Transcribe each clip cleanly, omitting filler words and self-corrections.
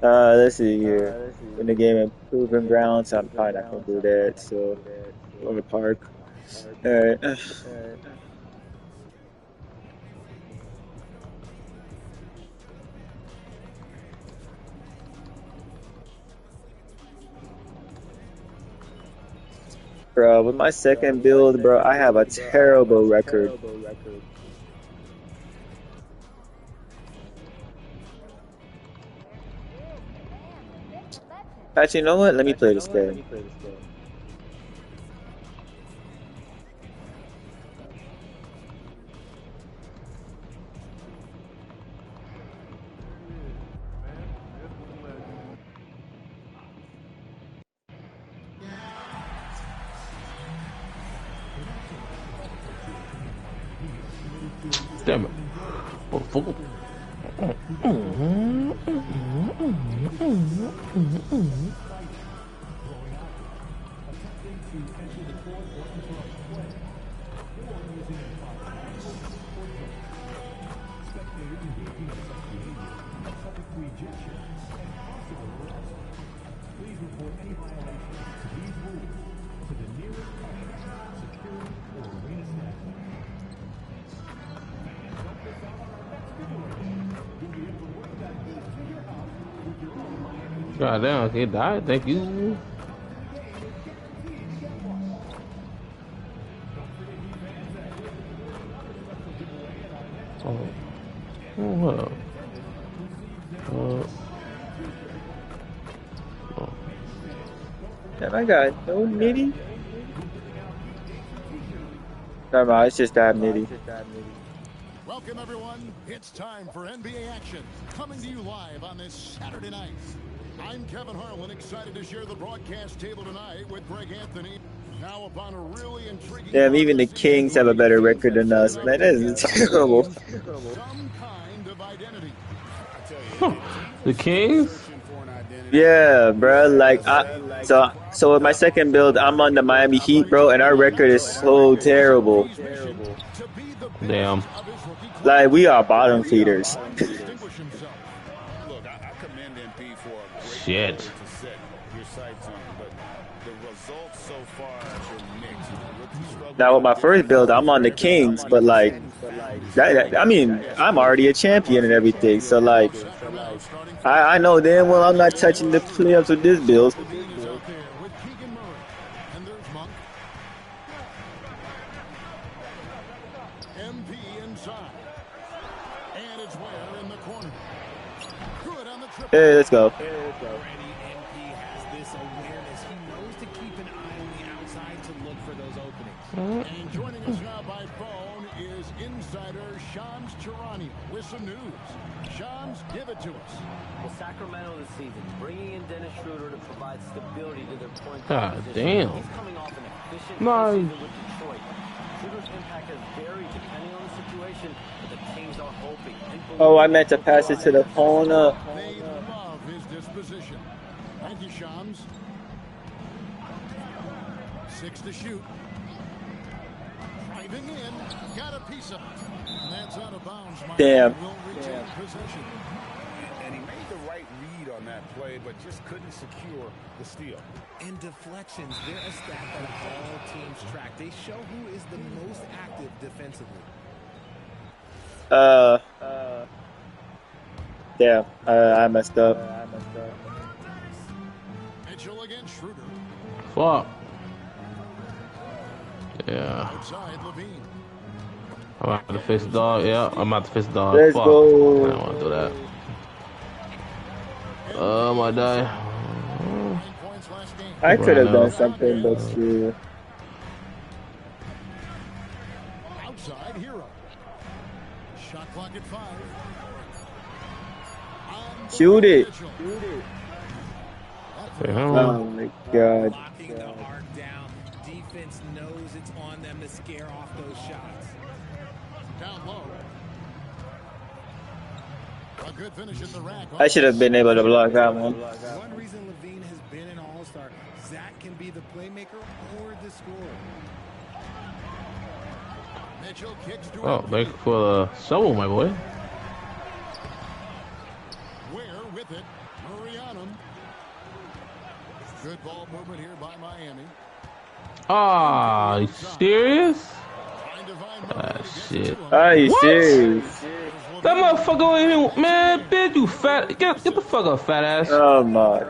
Let's see here. In the game improving grounds, I'm probably not gonna do that. So on the park. All right. Bro, with my second build, bro, I have a terrible record. Actually, you know what? Let me play this game. Damn it. Oh, fuck. God damn, he died. Thank you. Oh, what up? Oh. Damn, I got no nitty. Never mind, it's just that nitty. Welcome, everyone. It's time for NBA action, coming to you live on this Saturday night. I'm Kevin Harlan, excited to share the broadcast table tonight with Greg Anthony. Now upon a really intriguing... Damn, even the Kings have a better record than us. Man, that is terrible. Some kind of identity. The Kings? Yeah, bro. So with my second build, I'm on the Miami Heat, bro, and our record is so terrible. Damn. Like we are bottom feeders. Shit. Now with my first build, I'm on the Kings, but like I mean, I'm already a champion and everything. So like, I know damn well I'm not touching the playoffs with this build. Hey, let's go. And joining us now by phone is insider Shams Charania with some news. Shams, give it to us. Well, Sacramento this season, bringing in Dennis Schroeder to provide stability to their point God guard position. damn. He's coming off an efficient Nice. season with Detroit. Schroeder's impact has varied depending on the situation, but the teams are hoping. Oh, I meant to pass it to the corner. They love his disposition. Thank you, Shams. 6 to shoot. Driving in, got a piece of it. And that's out of bounds. Damn. Will retain possession. And he made the right read on that play, but just couldn't secure the steal. And deflections, they're a stat that all teams track. They show who is the most active defensively. Damn, I messed up. Mitchell against Schroeder. Fuck. Yeah. Outside Levine. I'm out to face the dog. Yeah, I'm out to face the dog. Let's Fuck. go. I don't want to do that. Oh my die. 9 points last game. I could have Right done now. something, but shoot. Outside Hero. Shot clock at 5. Shoot it. Mitchell. Oh my god. Locking the arc down. Defense knows it's on them to scare off those shots. Down low. A good finish in the rack. I should have been able to block that one. One reason Levine has been an all-star, Zach can be the playmaker or the scorer. Mitchell kicks to Oh, thank you for the shovel, my boy. Ware with it. Murray on him. Good ball movement here by Miami. Ah, you serious? Trying to find Murray Ah, to get to shit. him. Are you What? serious? That motherfucker ain't even, man, bitch, you fat. Get the fuck up, fat ass. Oh my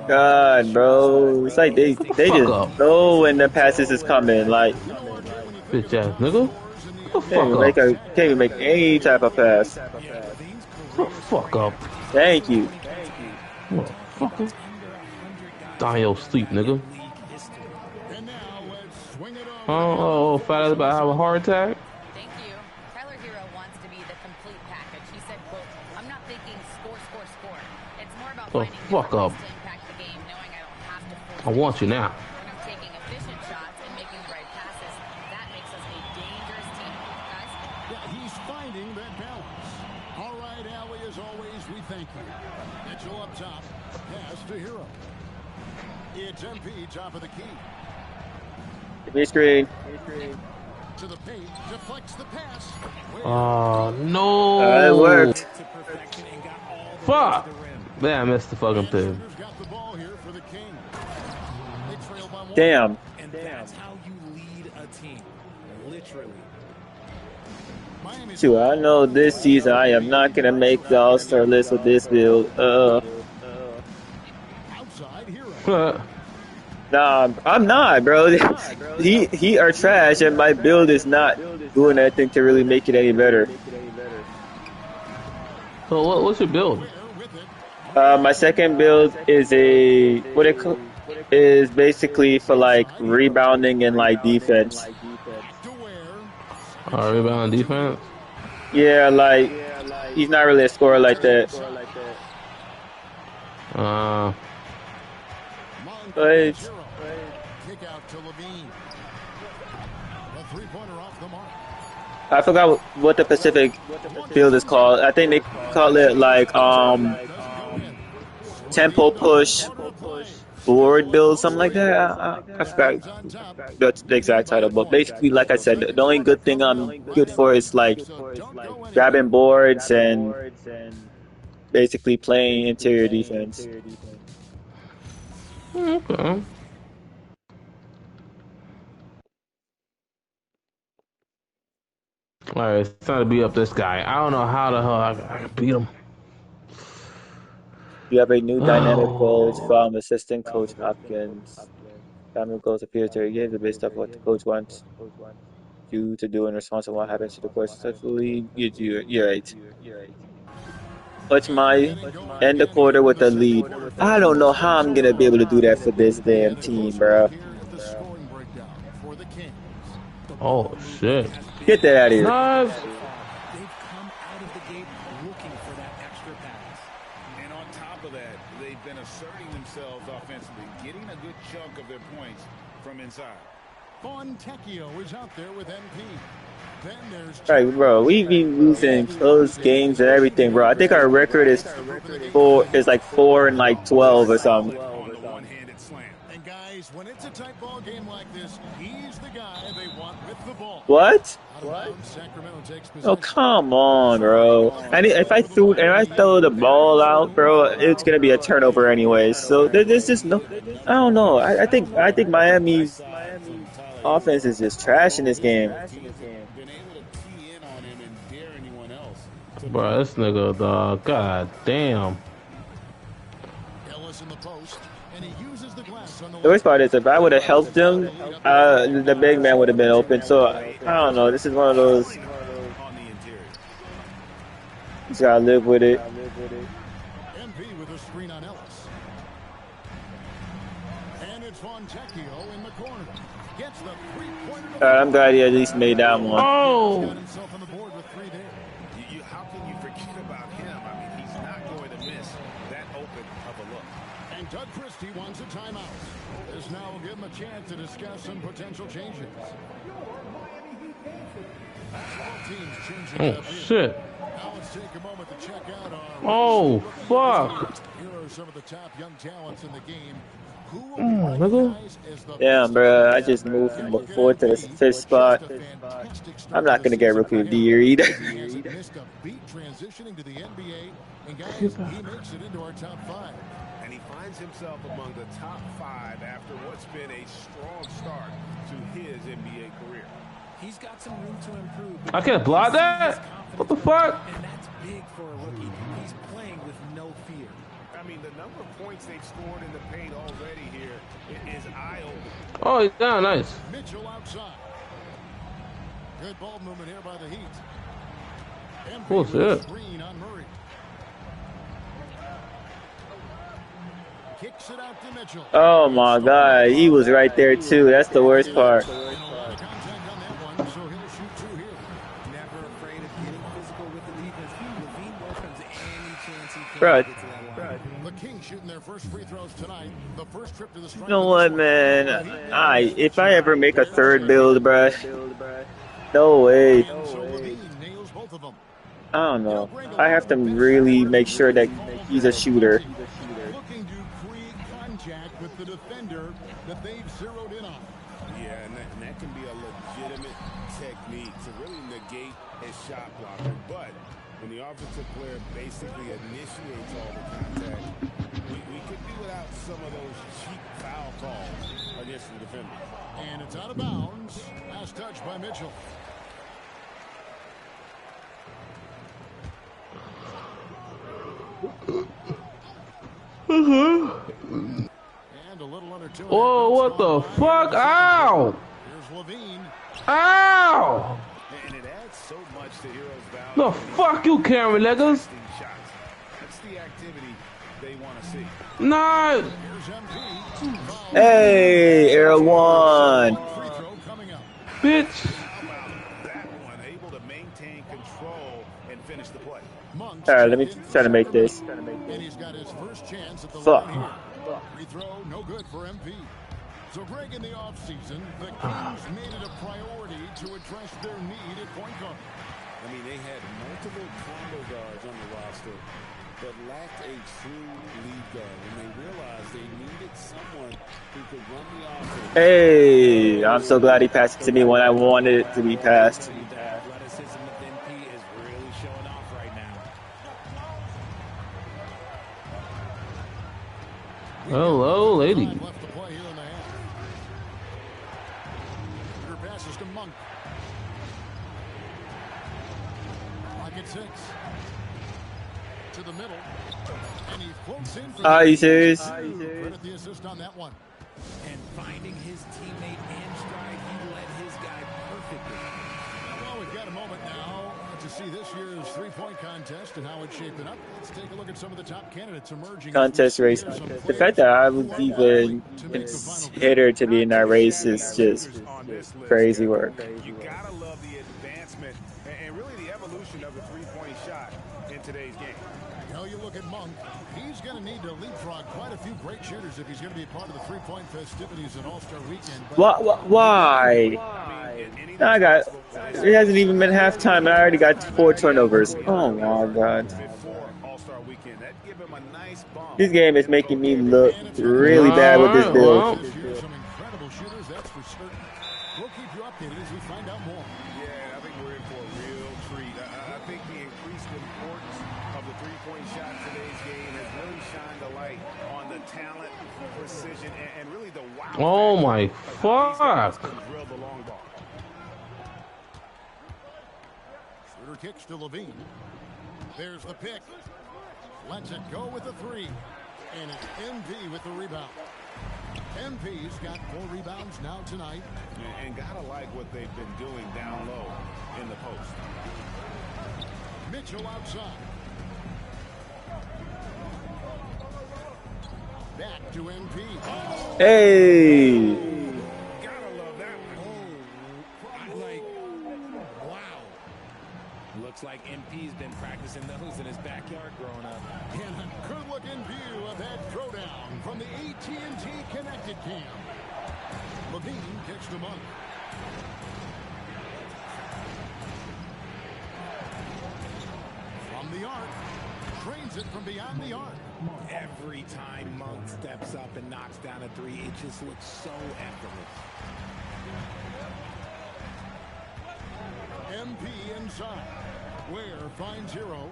God, bro. It's like Get the they fuck just up, know when the passes is coming. Like You know, RJ, when you think bitch of the ass top nigga. scorers in the Get the can't fuck even NBA, up. can't even make any type of pass. Yeah, Levine's Get the career fuck scoring up. average is Thank over you. 20 points a game. We're talking about Motherfucker. under 100 guys Die have your done sleep, that nigga. in league history. And now let's swing it over to Heather Oh, fat ass Morris on about the to have a heart sideline. attack? Thank you. Tyler Hero wants to be the complete package. He said, quote, I'm not thinking score, score, score. It's more about The finding fuck different up. ways to impact the game, knowing I don't have to I force the want you issue. now. When I'm taking efficient shots and making the right passes, that makes us a dangerous team. Guys? Yeah, he's finding that balance. All right, Allie, as always, we thank you. Mitchell up top. Pass to Hero. It's MP, top of the key. Big screen. To the paint, deflects the pass. Oh, It no. worked. It to perfection and got all the way to the Fuck. rim. Man, I missed the fucking And pig. Sugar's got the ball here for the Kings. They trail by one. Damn. And that's how you lead a team. Literally. Miami's Shoot, I know this season I am not gonna make the All-Star list with this build. outside Hero. Nah, I'm not, bro. He are trash, and my build is not doing anything to really make it any better. So what's your build? Ware with it. My second build is is basically for like rebounding and like defense. To Ware. Rebound defense? Yeah, like he's not really a scorer like that. Uh, But Kick out to Levine. A three-pointer off the mark. I forgot what the Pacific build is called. I think they call it like tempo push board build, something like that. I forgot that's the exact title, but basically, like I said, the only good thing I'm good for is like grabbing boards and basically playing interior defense. okay. Alright, it's time to beat up this guy. I don't know how the hell I can beat him. You have a new dynamic Oh. goals from assistant coach Hopkins. Dynamic goals appear to give the based off what the coach wants you to do in response to what happens to the course. Successfully, you're right. What's my end the quarter with the lead? I don't know how I'm gonna be able to do that for this damn team, bro. Here at the scoring breakdown for the Kings. Oh, shit. Get that out of here. Nice. They've come out of the gate looking for that extra pass. And on top of that, they've been asserting themselves offensively, getting a good chunk of their points from inside. Fontecchio is out there with MP. Then there's All right, bro. We be losing close games and everything, bro. I think our record is like 4 and like 12 or something. On the one-handed slam. And guys, when it's a tight ball game like this, he's the guy they want with the ball. What? Out of bounds, Sacramento takes Oh, possession. come on, bro. And if I throw the ball out, bro, it's gonna be a turnover anyways. So there's just no. I don't know. I think Miami's offense is just trash in this game. Been able to key in on him and dare anyone else. Bro, this nigga, dog. God damn. Ellis in the post, and he uses the glass on the The worst part is if I would have helped him, the big man would have been open. So I don't know. This is one of those. On the interior. Just gotta live with it. MP with a screen on Ellis. And it's Fontecchio in the corner. Gets the three-pointer. I'm glad he at least made that one. Oh. Got himself on the board with 3 there. How can you forget about him? I mean, he's not going to miss that open of a look. And Doug Christie wants a timeout. This now will give him a chance to discuss some potential changes. Both teams changing Oh, up here. shit. Now let's take a moment to check out our Oh, rookie fuck. Here are some of the top young talents in the game. Who will be Nigga. recognized as the Damn, best bro. I defender? just moved And from the look at fourth to the MP. fifth Just spot. a fantastic I'm start to not the gonna get season Rookie for of the him. Year either. He hasn't missed a beat transitioning to the NBA. And guys, he makes it into our top 5. And he finds himself among the top 5 after what's been a strong start to his NBA career. He's got some room to improve. I can't block that? What the fuck? And that's big for a rookie. He's playing with no fear. I mean, the number of points they've scored in the paint already here is eye-opening. Oh, he's down. Nice. Mitchell outside. Good ball movement here by the Heat. MP What's with a that? screen on Murray. Kicks it out to Mitchell. Oh my God, he was right there too. That's the worst part. And a lot of contact on that one, so he'll shoot 2 here. Never afraid of getting physical with the defense. Levine welcomes any chance he can Bro. to get to that line. The Kings shooting their first free throws tonight. The first trip to the stripe. You know what, man? If I ever make a third build, bruh, no way. And so Levine nails both of them. I don't know. I have to really make sure that he's a shooter. Looking to create contact with the defender that they've zeroed in on. Yeah, and that can be a legitimate technique to really negate a shot blocker. But when the offensive player basically initiates all the contact, we could do without some of those cheap foul calls against the defender. And it's out of bounds. Last touch by Mitchell. And a little under 2. Whoa, what the fuck? Ow! Here's Levine. Ow! And it adds so much to Hero's value. The fuck you, Cameron niggas? Shots. That's the activity they want to see. No! Here's MP. Hey, Air One. Free throw coming up. Bitch! How about that one? Able to maintain control and finish the play. Monk's All right, let me checked in try to for make center this. field. And he's got his first chance at the Fuck. line here. Free throw, no good for MP. So, Greg, in the offseason, the Kings made it a priority to address their need at point guard. I mean, they had multiple combo guards on the roster, but lacked a true lead guard. And they realized they needed someone who could run the offense. Hey, I'm so glad he passed it to me when I wanted it to be passed. The athleticism of MP is really showing off right now. Hello, lady. Time left to play here in the half. Her passes to Monk. Clock at 6. To the middle. And he floats in for Are the you serious? Credit the assist on that one. And finding his teammate and stride, he led his guy perfectly. Well, we've got a moment now to see this year's three-point contest and how it's shaping up. Let's take a look at some of the top candidates emerging. Contest race. The fact that I was even considered to be in that race is just crazy work. You gotta love the advancement and really the evolution of the three-point shot in today's game. You know, you look at Monk, he's going to need to leapfrog quite a few great shooters if he's going to be a part of the three-point festivities at All-Star Weekend. But Why? It hasn't even been halftime and I already got 4 turnovers. Oh my God. Before All-Star Weekend, that give him a nice bump. This game is making me look really bad with this build. this year, some incredible shooters, that's for certain. We'll keep you updated as we find out more. Yeah, I think we're in for a real treat. I think the increased importance of the three-point shot in today's game has really shined a light on the talent, precision, and really the wow. Oh my fuck! Drill the long ball. Shooter kicks to Levine. There's the pick. Lets it go with the 3. And it's MP with the rebound. MP's got 4 rebounds now tonight. And gotta like what they've been doing down low in the post. Mitchell outside. Back to MP. Hey! Gotta love that one. Wow. Looks like MP's been practicing those in his backyard growing up. And a good-looking view of that throwdown from the AT&T Connected Cam. Levine kicks to Monk. From the arc, drains it from beyond the arc. Every time Monk steps up and knocks down a three, it just looks so effortless. MP inside. Ware finds Hero.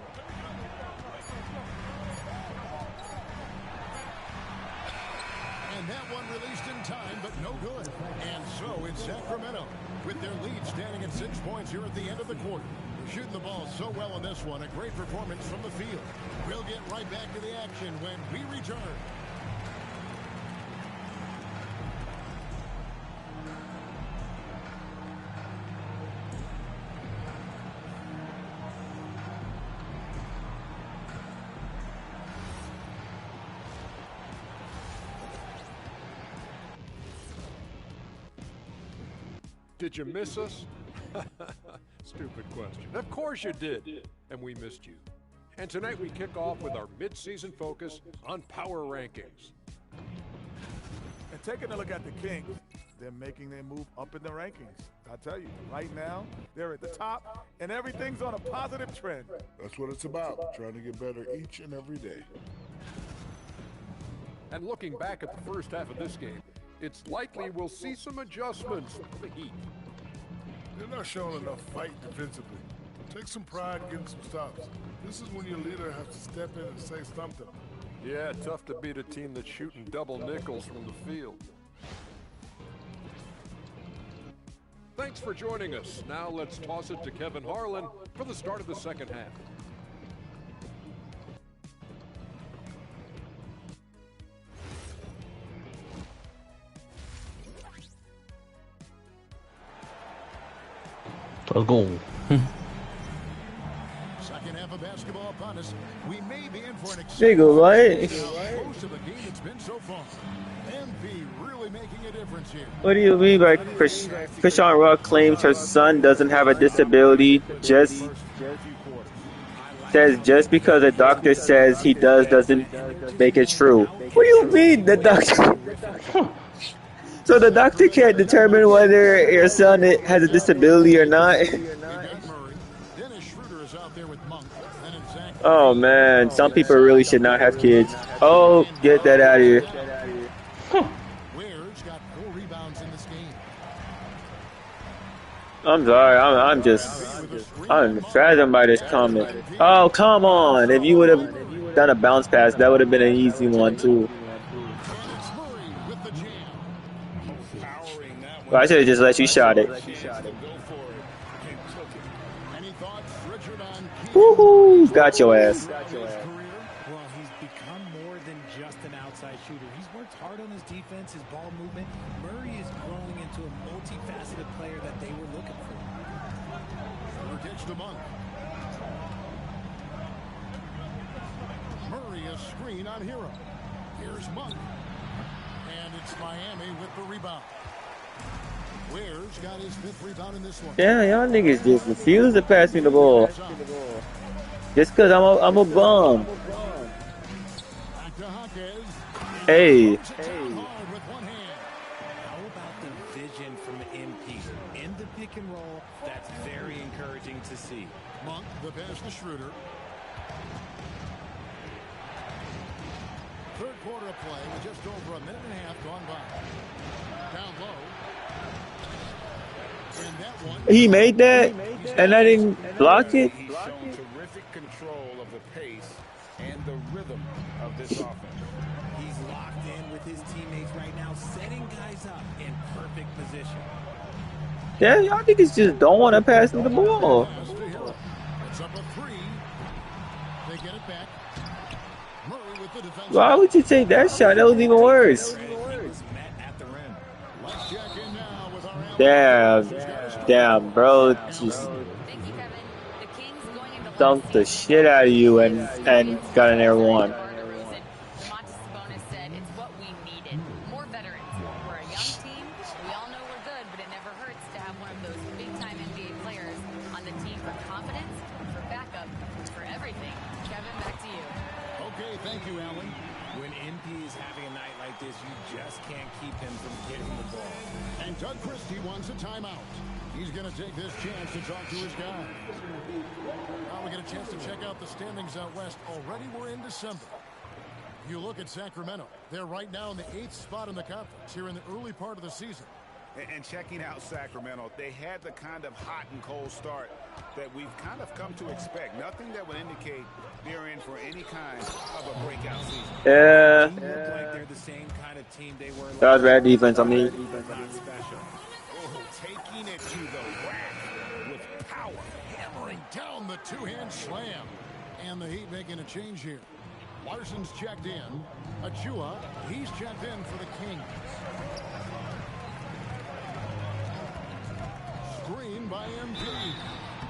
And that one released in time, but no good. And so it's Sacramento with their lead standing at 6 points here at the end of the quarter. Shooting the ball so well in this one. A great performance from the field. We'll get right back to the action when we return. Did you miss us? Stupid question. Of course you did. And we missed you. And tonight we kick off with our mid-season focus on power rankings. And taking a look at the Kings, they're making their move up in the rankings. I tell you, right now, they're at the top, and everything's on a positive trend. That's what it's about, trying to get better each and every day. And looking back at the first half of this game, it's likely we'll see some adjustments for the Heat. They're not showing enough fight defensively. Take some pride in getting some stops. This is when your leader has to step in and say something. Yeah, tough to beat a team that's shooting double nickels from the field. Thanks for joining us. Now let's toss it to Kevin Harlan for the start of the second half. Let's go. Second half of basketball upon us. We may be in for an Big right. most of the game it's been so far. MP really making a difference here. What do you mean by Krishan Rock claims her son doesn't have a disability? Just because a doctor says he does doesn't make it true. What do you mean the doctor? So the doctor can't determine whether your son has a disability or not? Oh man, some people really should not have kids. Oh, get that out of here. I'm sorry, I'm fathomed by this comment. Oh, come on. If you would have done a bounce pass, that would have been an easy one too. Well, I should have just let you shot it. Woohoo! Got your ass. Well, he's become more than just an outside shooter. He's worked hard on his defense, his ball movement. Murray is growing into a multifaceted player that they were looking for. Gets to Monk. Murray a screen on Hero. Here's Monk. And it's Miami with the rebound. Ware's got his 5th rebound in this one. Yeah, y'all niggas just refuse to pass me the ball. Just cause I'm a bum. Hey. How about the vision from MP? In the pick and roll, that's very encouraging to see. Monk, the pass to Schroeder. Third quarter of play with just over a minute and a half gone by. Down low. He made that, and I didn't block it. He's shown terrific control of the pace and the rhythm of this offense. He's locked in with his teammates right now, setting guys up in perfect position. Yeah, y'all niggas just don't want to pass me the ball. It's up a 3. They get it back. Murray with the defense. Why would you take that shot? That was even worse. Damn, bro, just dunked the shit out of you and got an air one. Said it's what we needed. More veterans. We're a young team. We all know we're good, but it never hurts to have one of those big-time NBA players on the team for confidence, for backup, for everything. Kevin, back to you. Okay, thank you, Allen. When MP is having a night like this, you just can't keep him from getting the ball. And Doug Christie wants a timeout. He's going to take this chance to talk to his guy. Now we get a chance to check out the standings out west. Already we're in December. You look at Sacramento. They're right now in the 8th spot in the conference here in the early part of the season. And checking out Sacramento, they had the kind of hot and cold start that we've kind of come to expect. Nothing that would indicate they're in for any kind of a breakout season. Yeah. Look like they're the same kind of team they were. That was bad defense. I mean, Not special. Oh, taking it to the rack with power. Hammering down the two-hand slam. And the Heat making a change here. Larson's checked in. Achua, he's checked in for the Kings. Screen by MP.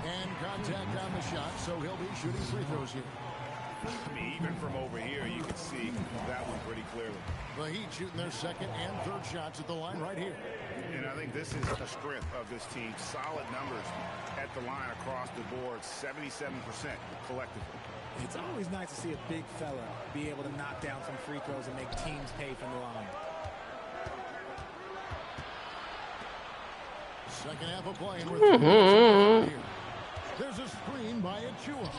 And contact on the shot, so he'll be shooting free throws here. I mean, even from over here, you can see that one pretty clearly. The Heat shooting their second and third shots at the line right here. And I think this is the strength of this team. Solid numbers at the line across the board, 77% collectively. It's always nice to see a big fella be able to knock down some free throws and make teams pay from the line. Second half of playing with 3 minutes here. There's a screen by Achua.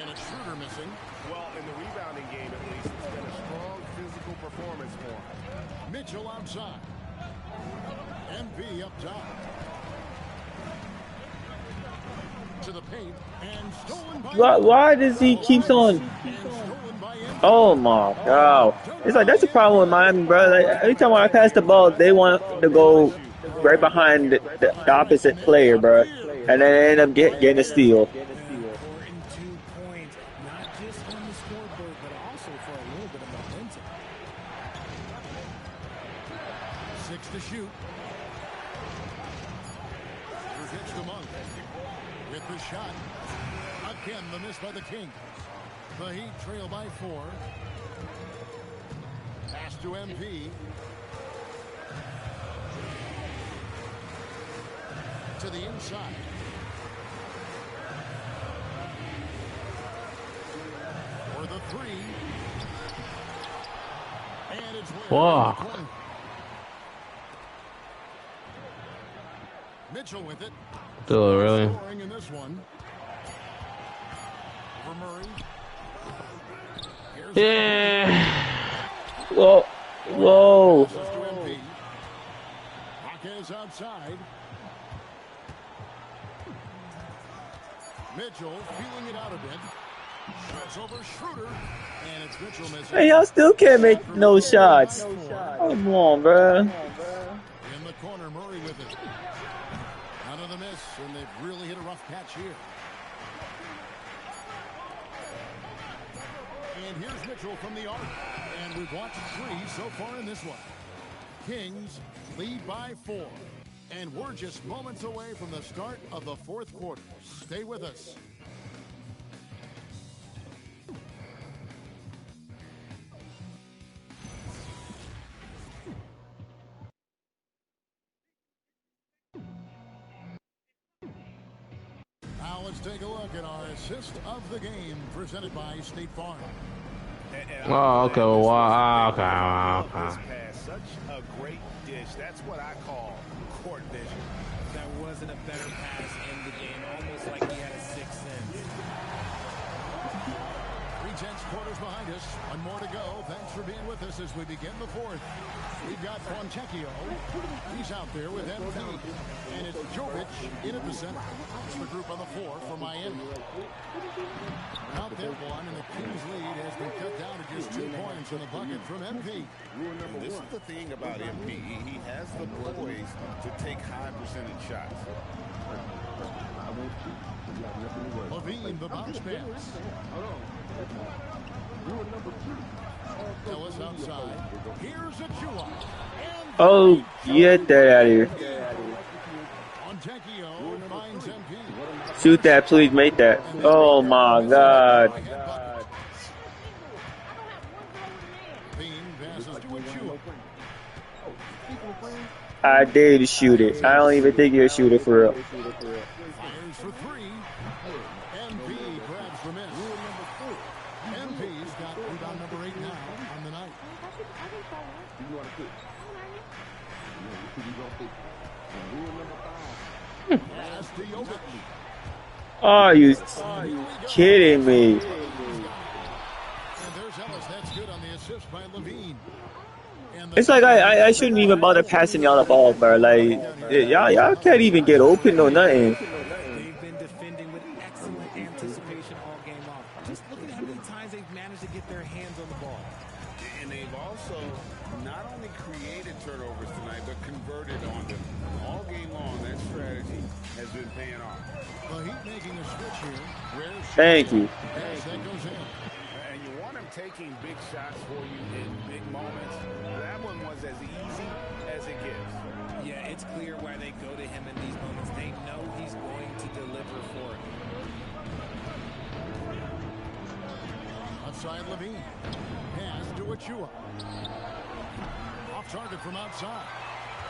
And a shooter missing. Well, in the rebounding game, at least, it's been a strong physical performance for him. Mitchell outside. MP up top. To the paint and stolen by why does he keeps on? Oh my God! It's like that's the problem with Miami, bro. Like, every time when I pass the ball, they want to go right behind the opposite player, bro, and then they end up getting a steal. Important 2 points, not just on the scoreboard, but also for a little bit of momentum. 6 to shoot. Hits the Monk. With the shot. Again, the miss by the Kings. The Heat trail by 4. Pass to MP. To the inside. For the 3. And it's Fuck. Mitchell with it. Do it, really? Scoring in this one. For Murray. Here's Yeah. Whoa, whoa. passes to MP. Jaquez outside. Mitchell feeling it out a bit. Shots over Schroeder. And it's Mitchell missing. Hey, y'all still can't make no shots. Come on, bro. In the corner, Murray with it. Another miss, and they've really hit a rough patch here. And here's Mitchell from the arc. And we've watched 3 so far in this one. Kings lead by 4. And we're just moments away from the start of the 4th quarter. Stay with us. Now let's take a look at our assist of the game presented by State Farm. Oh, okay. Well, wow. This Okay. pass, such a great dish. That's what I call court vision. That wasn't a better pass in the game, almost like he had a 6th sense. 3/10 quarters behind us. One more to go. Thanks for being with us as we begin the 4th. We've got Fontecchio. He's out there with MP. And it's Jovic in at the center. It's the group on the floor for Miami. Out there one, and the Kings lead has been cut down to just 2 points in the bucket from MP. And this is the thing about MP. He has the poise to take high percentage shots. Levine, the bounce pass. Ellis outside. Here's Achua. Oh, get that out of here. Fontecchio finds MP. Shoot that, please. Make that. Oh my God. Bean passes to Achua. I dare you to shoot it. I don't even think you're a shooter for real. Fires for 3. MP grabs the miss. MP's got rebound number 8 now on the night. Are you kidding me? And there's Ellis. That's good on the assist by Levine. It's like I shouldn't even bother passing y'all the ball, bro. Like y'all can't even get open or nothing. They've been defending with excellent anticipation all game long. Just look at how many times they've managed to get their hands on the ball. And they've also not only created turnovers tonight, but converted on them. All game long, that strategy has been paying off. The Heat making a switch here. Thank you. Yes, that goes in. And you want him taking big shots for you in big moments. That one was as easy as it gets. Yeah, it's clear why they go to him in these moments. They know he's going to deliver for it. Outside Levine. Pass to Achua. Off target from outside.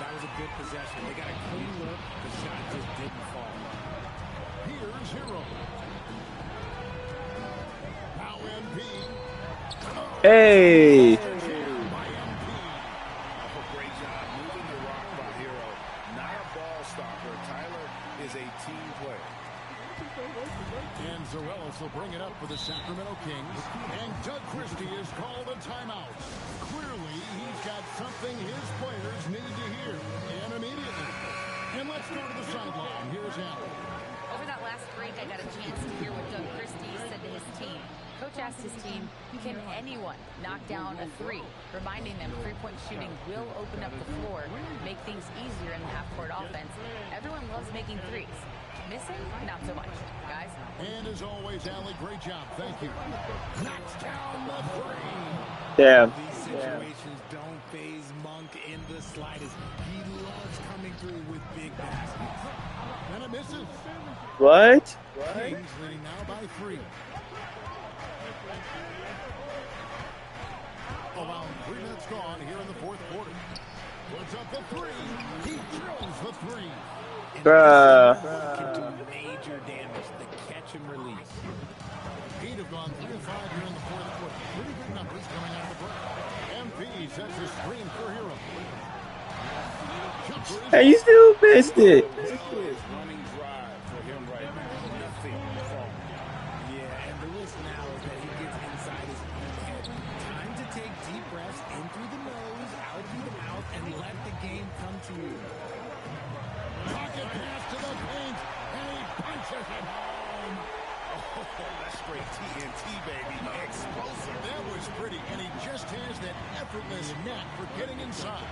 That was a good possession. They got a clean look. The shot just didn't fall. Here's Hero. Now MP. Hey. Great job moving the rock by Hero. Not a ball stopper. Tyler is a team player. And Zarellas will bring it up for the Sacramento Kings. And Doug Christie is called a timeout. Clearly, he's got something his players need to hear. And immediately. And let's go to the sideline. Here's Allen. Over that last break, I got a chance to hear what Doug Christie said to his team. Coach asked his team, can anyone knock down a three? Reminding them three-point shooting will open up the floor, make things easier in the half-court offense. Everyone loves making threes. Missing? Not so much. Guys? And as always, Allie, great job. Thank you. Knocks down the three. Damn. These situations don't faze Monk in the slightest. He loves coming through with big baskets. And it misses. What? Kings leading now by 3. Around 3 minutes gone here in the fourth quarter. Puts up the 3. He drills the 3. Bruh. Can do major damage. The catch and release. Heat have gone 3 of 5 here in the fourth quarter. Pretty good numbers coming out of the break. MP sets a screen for Hero. Hey, you still missed it. Running drive for him right now. Nothing wrong. Yeah, and the risk now is that he gets inside his own head. Time to take deep breaths in through the nose, out through the mouth, and let the game come to you. Pocket pass to the paint, and he punches it home. Oh, that's straight TNT, baby. Explosive. That was pretty, and he just has that effortless knack for getting inside.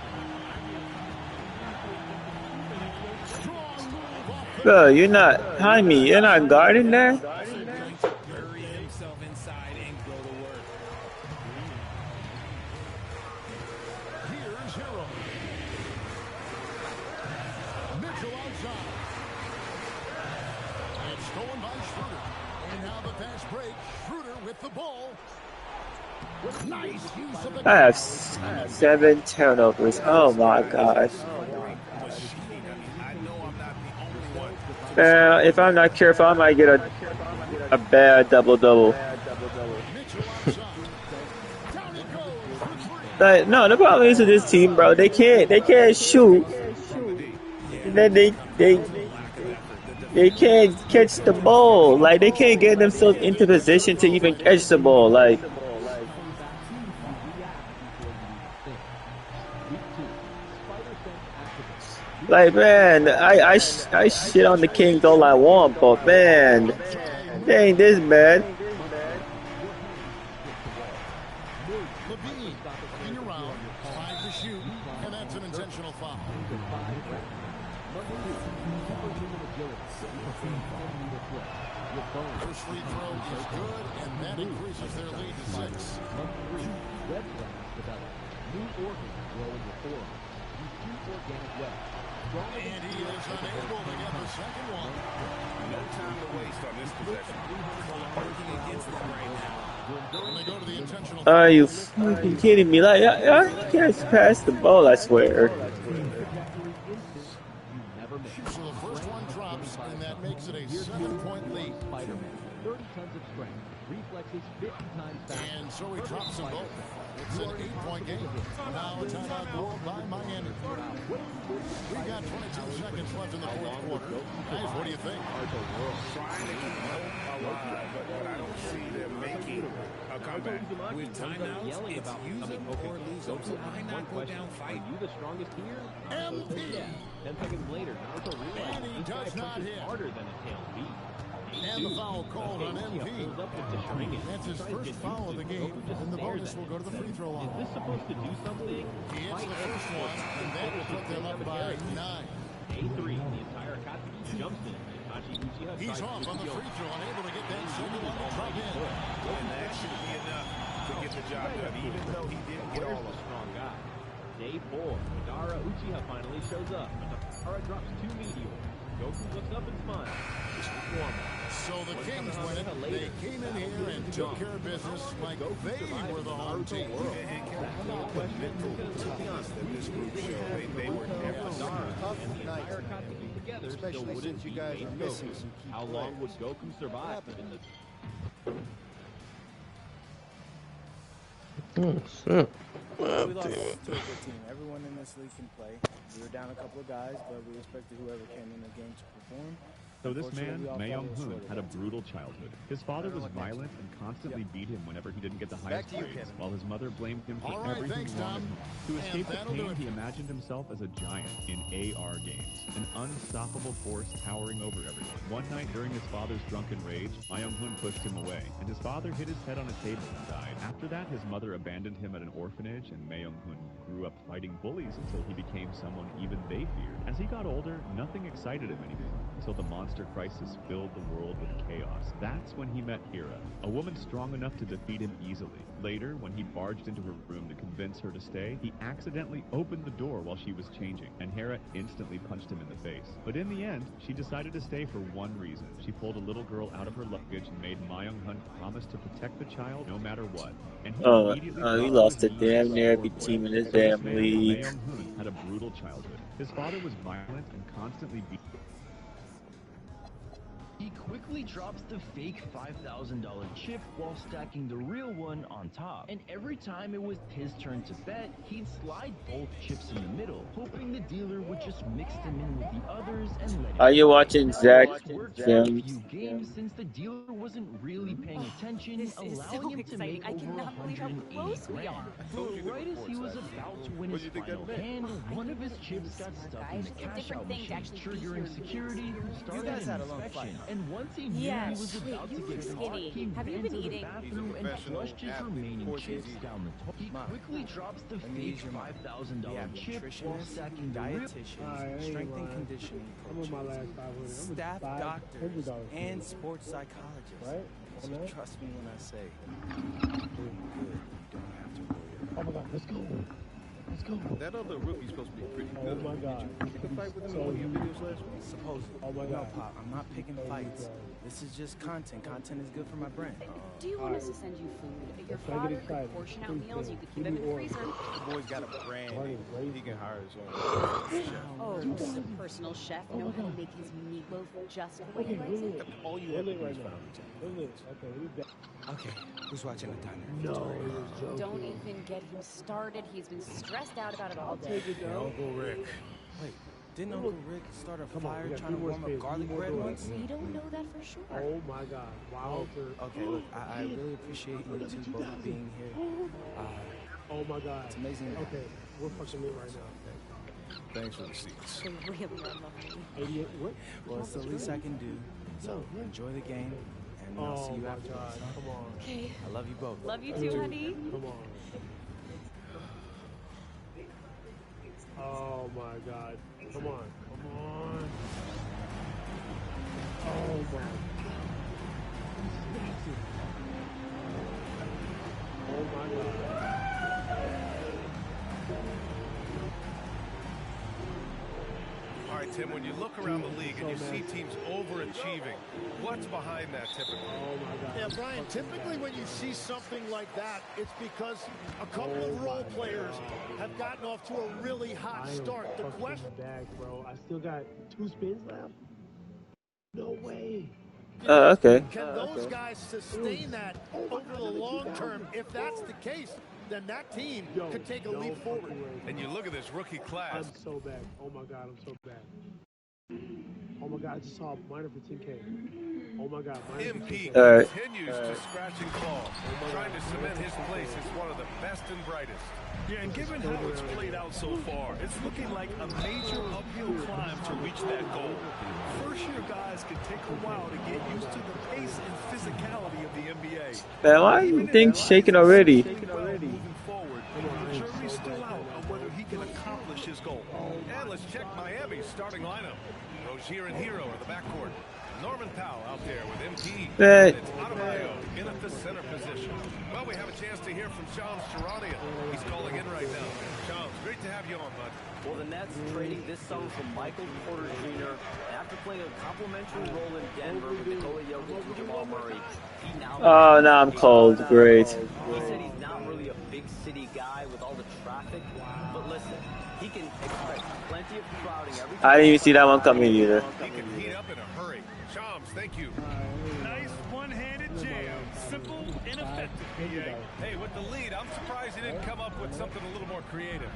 Strong move off the Bro, you're not behind me. You're not guarding there? Bury himself inside and go to work. Here's Hero. Mitchell outside. And stolen by Schroeder. And now the fast break. Schroeder with the ball. Nice use of the... I have 7 turnovers. Oh my gosh. If I'm not careful, I might get a bad double-double. Like, no, the problem is with this team, bro. They can't shoot, and then they can't catch the ball. Like, they can't get themselves into position to even catch the ball. Like, man, I shit on the Kings all I want, but man, they ain't this bad. Levine in around, 5 to shoot, and that's an intentional foul. First free throw is good, and that increases their lead to 6. And he is unable to get the second one. No time to waste on this possession. Working against them right now. And they go to the intentional Are you fucking kidding me? Like, I can't pass the ball, I swear. So the first one drops, and that makes it a 7-point lead. And so he drops them both. It's an 8-point game. Now a timeout called by Miami. We've got 22 seconds left in the fourth quarter. Guys, what do you think? Trying to keep hope alive, but I don't see them making a comeback. With timeouts, it's use it or lose them. So why not go down fight? Are you the strongest here? MP. 10 seconds later, Naruto realizes And he this guy does not punches hit. harder than a tail beat. And the foul called on MP. That's his first foul of the game, and the bonus will go to the free throw line. Is this supposed to do something? He hits the first one, and that will put them up by 9. A3, the entire Akatsuki jumps in. Itachi Uchiha He's off on the free throw, unable to get that second one to drop in. And that should be enough to get the job done, even though he didn't get all of it. Strong guy. Day 4, Madara Uchiha finally shows up. Madara drops 2 meteors. Goku looks up and smiles. This is warm-up. So the Kings win it. They came in here and took care of business like they were the home team. They were never tough and the entire Akatsuki together, especially since you guys are missing some key. How long would Goku survive in the... Oh, shit. We lost to a good team. Everyone in this league can play. We were down a couple of guys, but we expected whoever came in the game to perform. So this man, Myung-hoon, had a brutal childhood. His father was violent and constantly beat him whenever he didn't get the highest grades, while his mother blamed him for everything wrong at home. To escape the pain, he imagined himself as a giant in AR games, an unstoppable force towering over everyone. One night during his father's drunken rage, Myung-hoon pushed him away, and his father hit his head on a table and died. After that, his mother abandoned him at an orphanage, and Myung-hoon grew up fighting bullies until he became someone even they feared. As he got older, nothing excited him anymore, until the monster crisis filled the world with chaos. That's when he met Hira, a woman strong enough to defeat him easily. Later, when he barged into her room to convince her to stay, he accidentally opened the door while she was changing, and Hera instantly punched him in the face. But in the end, she decided to stay for one reason. She pulled a little girl out of her luggage and made Myung-hoon promise to protect the child no matter what. And he immediately he lost to damn near every team in his damn league. Myung-hoon had a brutal childhood. His father was violent and constantly beat. He quickly drops the fake $5,000 chip while stacking the real one on top. And every time it was his turn to bet, he'd slide both chips in the middle, hoping the dealer would just mix them in with the others and let it. Are you watching Zach films? Few games since the dealer wasn't really paying attention, allowing him to make over $180,000. But right as he was about to win his final hand, one of his chips got stuck in the cash-out machine, triggering security, who started an inspection. And once he knew he was about to get caught, he ran to the bathroom and flushed his remaining chips down the toilet. He quickly drops the fake $5,000 chip while stacking the real. Strength and conditioning coaches, staff doctors, and sports psychologists. Right? So trust me when I say, doing good. You don't have to worry about it. Oh my God, let's go. Let's go. That other rookie's supposed to be pretty good. Oh my God. Did you pick a fight with him in one of your videos last week? Supposedly. Oh my God. No, Pop, I'm not picking fights. This is just content. Content is good for my brand. Do you want us to send you food? Your father could portion out meals. You could keep them in the freezer. The boy's got a brand. He can hire his own chef. Oh, he's a personal chef. Know how to make his meatloaf just the way he likes it. All you have to do is follow. Okay, who's watching the diner? No. Don't even get him started. He's been stressed out about it all day. Uncle Rick. Wait, didn't Uncle Rick start a fire trying to warm up garlic bread once? We don't know that for sure. Oh my God. Wow. Okay, look, I really appreciate you two both being here. Oh my God. It's amazing. Okay, we're fucking lit right now. Thanks for the seats. They really are lovely. What? Well, it's the least I can do. So enjoy the game, and I'll see you after. Come on. Okay. I love you both. Love you too, honey. Come on. Oh my God. Come on. Come on. Oh my. Oh my God. All right, Tim, when you look around the league and you see teams overachieving, what's behind that typically? Oh my God. Yeah, Brian, typically when you see something like that, it's because a couple of role players have gotten off to a really hot start. The question... Bag, bro. I still got 2 spins left. No way. Okay. Can those guys sustain that over the long term? If that's the case, then that team could take a leap forward. And you look at this rookie class. I'm so bad. Oh my God, I'm so bad. Oh my God, I just saw minor 15K. Oh my God, minor MP 15K. continues to scratch and claw, trying to cement his place as one of the best and brightest. Yeah, and given how it's played out so far, it's looking like a major uphill climb to reach that goal. First-year guys can take a while to get used to the pace and physicality of the NBA. Man, why are you things shaking already? Moving forward, the jury's still out on whether he can accomplish his goal. And let's check Miami's starting lineup. Rozier and Hero in the backcourt. Norman Powell out there with MP. Hey. It's Adebayo in at the center position. Well, we have a chance to hear from Shams Charania. He's calling in right now. Shams, great to have you on, bud. Well, the Nets trading this summer from Michael Porter Jr. And after playing a complimentary role in Denver with Nikola Jokic and Jamal Murray, he now... Oh, now I'm cold. Great. He said he's not really a big city guy with all the traffic, but listen, he can expect plenty of crowding every time. I didn't even see that one coming either. He can heat up in a hurry. Shams, thank you. Nice one-handed jam. Simple and effective, PA. Hey, with the lead, I'm surprised he didn't come up with something a little more creative.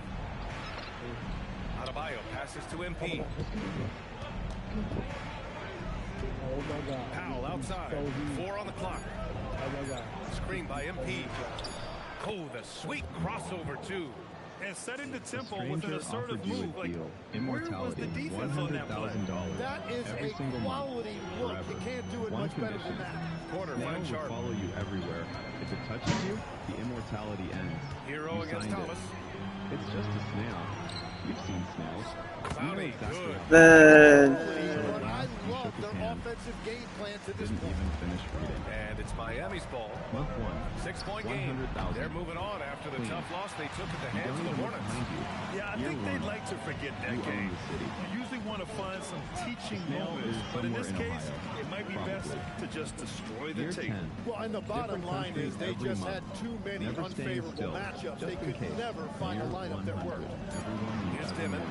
Adebayo passes to MP. Powell outside. 4 on the clock. Screen by MP. Oh, the sweet crossover, too. And setting the tempo with an assertive move. Like, where was the defense on that play? That is a quality look. You can't do it much better than that. Quarter, find Sharp. Will follow you everywhere. If it touches you, the immortality ends. Hero You against signed Thomas. It. It's just a snail. You've seen snails. Bobby, good. Man. I love their offensive game plan to this point. Even finish reading. And it's Miami's ball. Month 1. 6-point game. They're moving on after the tough loss they took at the hands of the Hornets. Yeah, I think they'd like to forget that game. You usually want to find some teaching moments, but in this case, it might be best to just destroy the tape. Well, and the bottom line is they just had too many unfavorable matchups. They could never find a lineup that worked. Here's Dimon.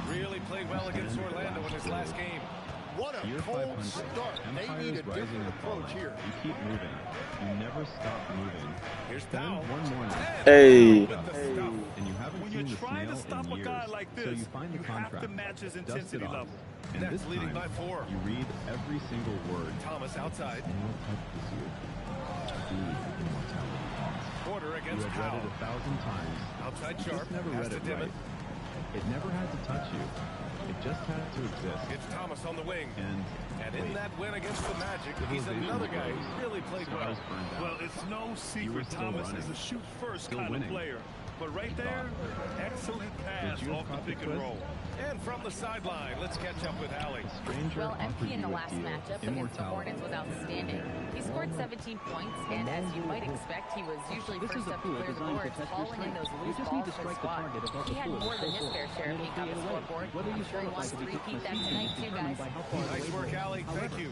Really played well against Orlando in his last game. What a cold start. They need a different approach here. You keep moving. You never stop moving. Here's Powell. One more night. Hey. And you haven't When seen you're the trying to snail stop in a years, guy like so this, you find the have contract, to match his dust intensity it off. level. And That's this leading time, by 4. You read every single word. Thomas outside. Snail touches you. Ooh, immortality. Porter You against have read Powell. it 1,000 times. Outside You Sharp. just never Pass read to it Dimon. right. It never had to touch you. It just had to exist. It's Thomas on the wing. And in that win against the Magic, he's another guy who really played well. Well, it's no secret Thomas is a shoot-first kind of player. But right there, excellent pass off the pick and roll. And from the sideline, let's catch up with Allie. Well, MP in the last matchup against the Hornets was outstanding. He scored 17 points, and as you might expect, he was usually first up to clear the boards, hauling in those loose balls for his squad. He had more than his fair share of being on the scoreboard. I'm sure he wants to repeat that tonight, too, guys. Nice work, Allie. Thank you.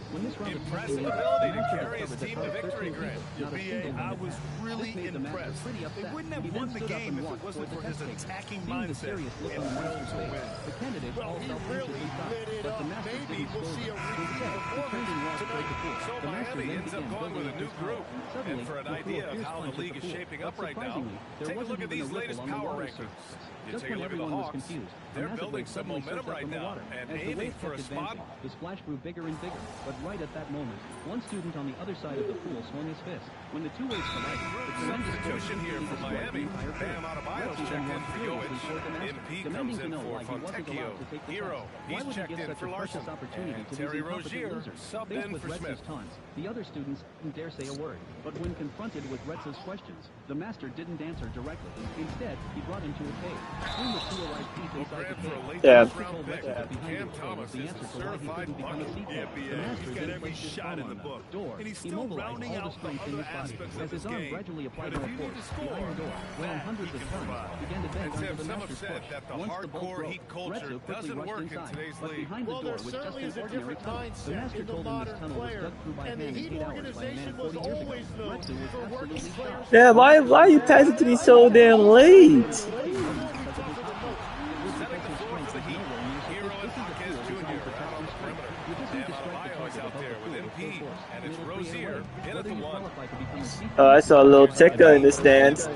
Impressive ability to carry his team to victory, Grant. BA, I was really impressed. They wouldn't have won the game if it wasn't for his attacking mindset and will to win. Well, he really lit it up. Maybe we'll see a repeat performance tonight. So Miami ends up going with a new group. And for an idea of how the league is shaping up right now, take a look at these latest power rankings. You take a look at the Hawks. They're building some momentum right now and aiming for a spot. The splash grew bigger and bigger, but right at that moment, one student on the other side of the pool swung his fist. When the two waves collided, the tremendous Substitution here for Miami. Bam Adebayo's checked in for Jokic. MP comes in for Fontecchio. Hero, he's checked in for Larson. And Terry Rozier subbed in for Smith. The other students didn't dare say a word, but when confronted with Retz's questions, the master didn't answer directly. Instead, he brought him to a cave. Soon the two arrived deep inside the cave. Yeah. Cam Thomas is a certified bucket. Yeah, BA, he's got every shot in the book. And he's still rounding out the other aspects of his game. Gradually applied But more if you need force. to score, The iron door, wound hundreds of tons, began to bend And under Tim, the some have master's said push. that the Once the bolt hardcore broke, heat culture Retzo quickly doesn't rushed work in inside, today's but league. behind the Well, door there was just certainly an is a ordinary different tunnel. The mindset master in the told him modern this tunnel was player. dug through by And the hand in Heat 8 hours by a man organization was 40 years ago. always known Retzo was for working absolutely players. Yeah, why are you passing to me so damn late? Setting the floor for the Heat. Hero and Hawkins Jr. out on the perimeter. Bam Adebayo is out there with MP. Oh, I saw a little ticker in the stands.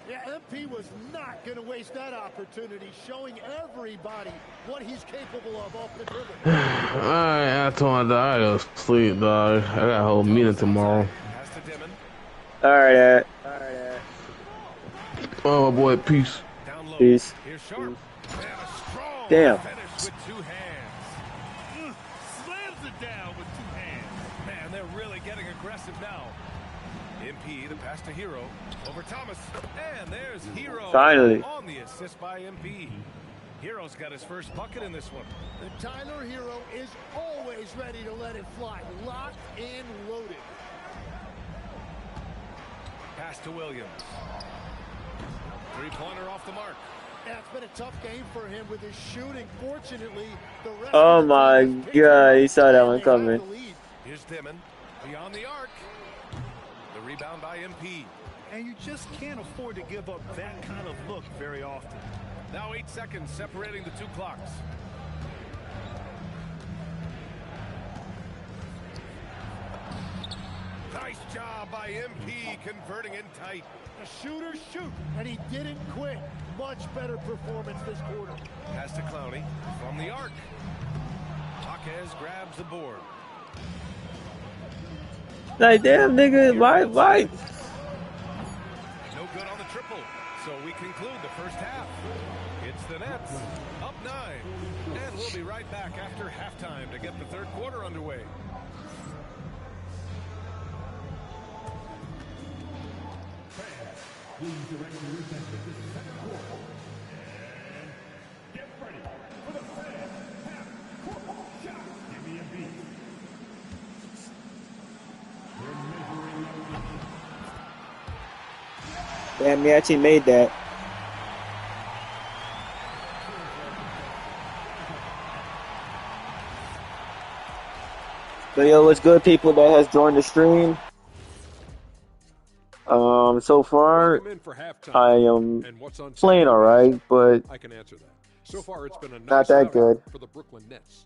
Yeah, MP was not going to waste that opportunity, showing everybody what he's capable of off the dribble. Alright, I told my dog I gotta sleep, dog. I got a whole meeting tomorrow. Alright, Oh, my boy, peace. peace. Damn. With two hands. Slams it down with two hands. Man, they're really getting aggressive now. MP, the pass to Hero. Over Thomas. And there's Hero. Finally. On the assist by MP. Hero's got his first bucket in this one. The Tyler Hero is always ready to let it fly. Locked and loaded. Pass to Williams. Three-pointer off the mark. Yeah, it's been a tough game for him with his shooting. Fortunately, the rest Oh of the my team god, he saw that one coming. Here's Dimon. Beyond the arc. The rebound by MP. And you just can't afford to give up that kind of look very often. Now 8 seconds separating the two clocks. Nice job by MP converting in tight. The shooters shoot, and he didn't quit. Much better performance this quarter. Pass to Clowney from the arc. Jaquez grabs the board. Like, damn, nigga, why? No good on the triple. So we conclude the first half. It's the Nets up 9. And we'll be right back after halftime to get the third quarter underway. Please direct your attention to the second quarter. And get ready for the second half. Court shot. Give me a beat. We're measuring out. Damn, he actually made that. So yo, what's good, people that has joined the stream? So far, I am playing alright, but I can answer that. So far, it's been a nice not that outing good. for the Brooklyn Nets.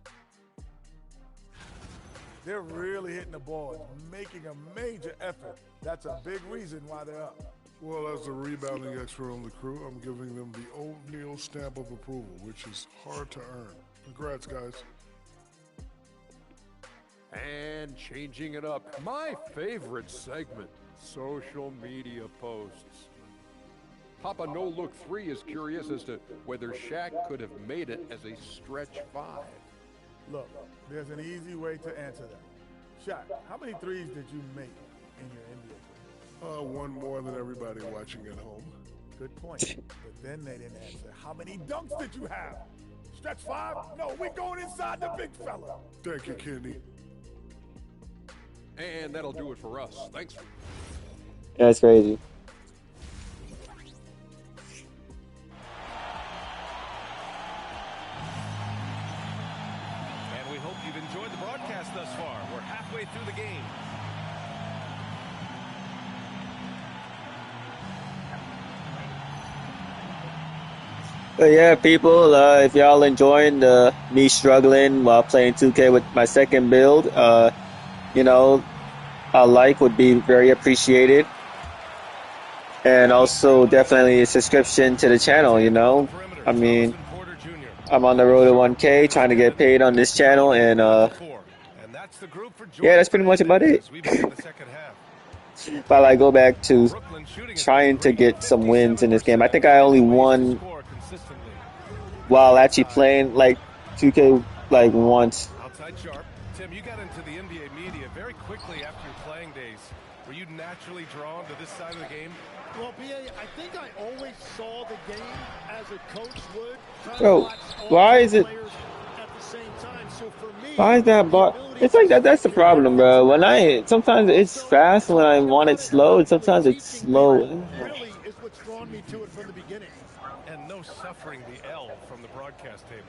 They're really hitting the ball, making a major effort. That's a big reason why they're up. Well, as the rebounding expert on the crew, I'm giving them the O'Neal stamp of approval, which is hard to earn. Congrats, guys. And changing it up, my favorite segment, social media posts. Papa No Look 3 is curious as to whether Shaq could have made it as a stretch 5. Look, there's an easy way to answer that. Shaq, how many threes did you make in your NBA career? One more than everybody watching at home. Good point. But then they didn't answer. How many dunks did you have? Stretch 5? No, we're going inside the big fella. Thank you, Kenny. And that'll do it for us. Thanks. That's crazy. And we hope you've enjoyed the broadcast thus far. We're halfway through the game. But yeah, people, if y'all enjoying me struggling while playing 2K with my second build, you know, a like would be very appreciated. And also definitely a subscription to the channel, you know. I mean, I'm on the road to 1K trying to get paid on this channel, and yeah, that's pretty much about it. While I go back to trying to get some wins in this game, I think I only won while actually playing like 2K like once. Outside sharp. Tim, you got into the NBA media very quickly after your playing days. Were you naturally drawn to this side of the game? Well, BA, I think I always saw the game as a coach would. Bro, why is it? Why is that bar? It's like that. That's the problem, bro. Sometimes it's fast when I want it slow, and sometimes it's slow. Really is what's drawn me to it from the beginning. And no suffering the L from the broadcast table.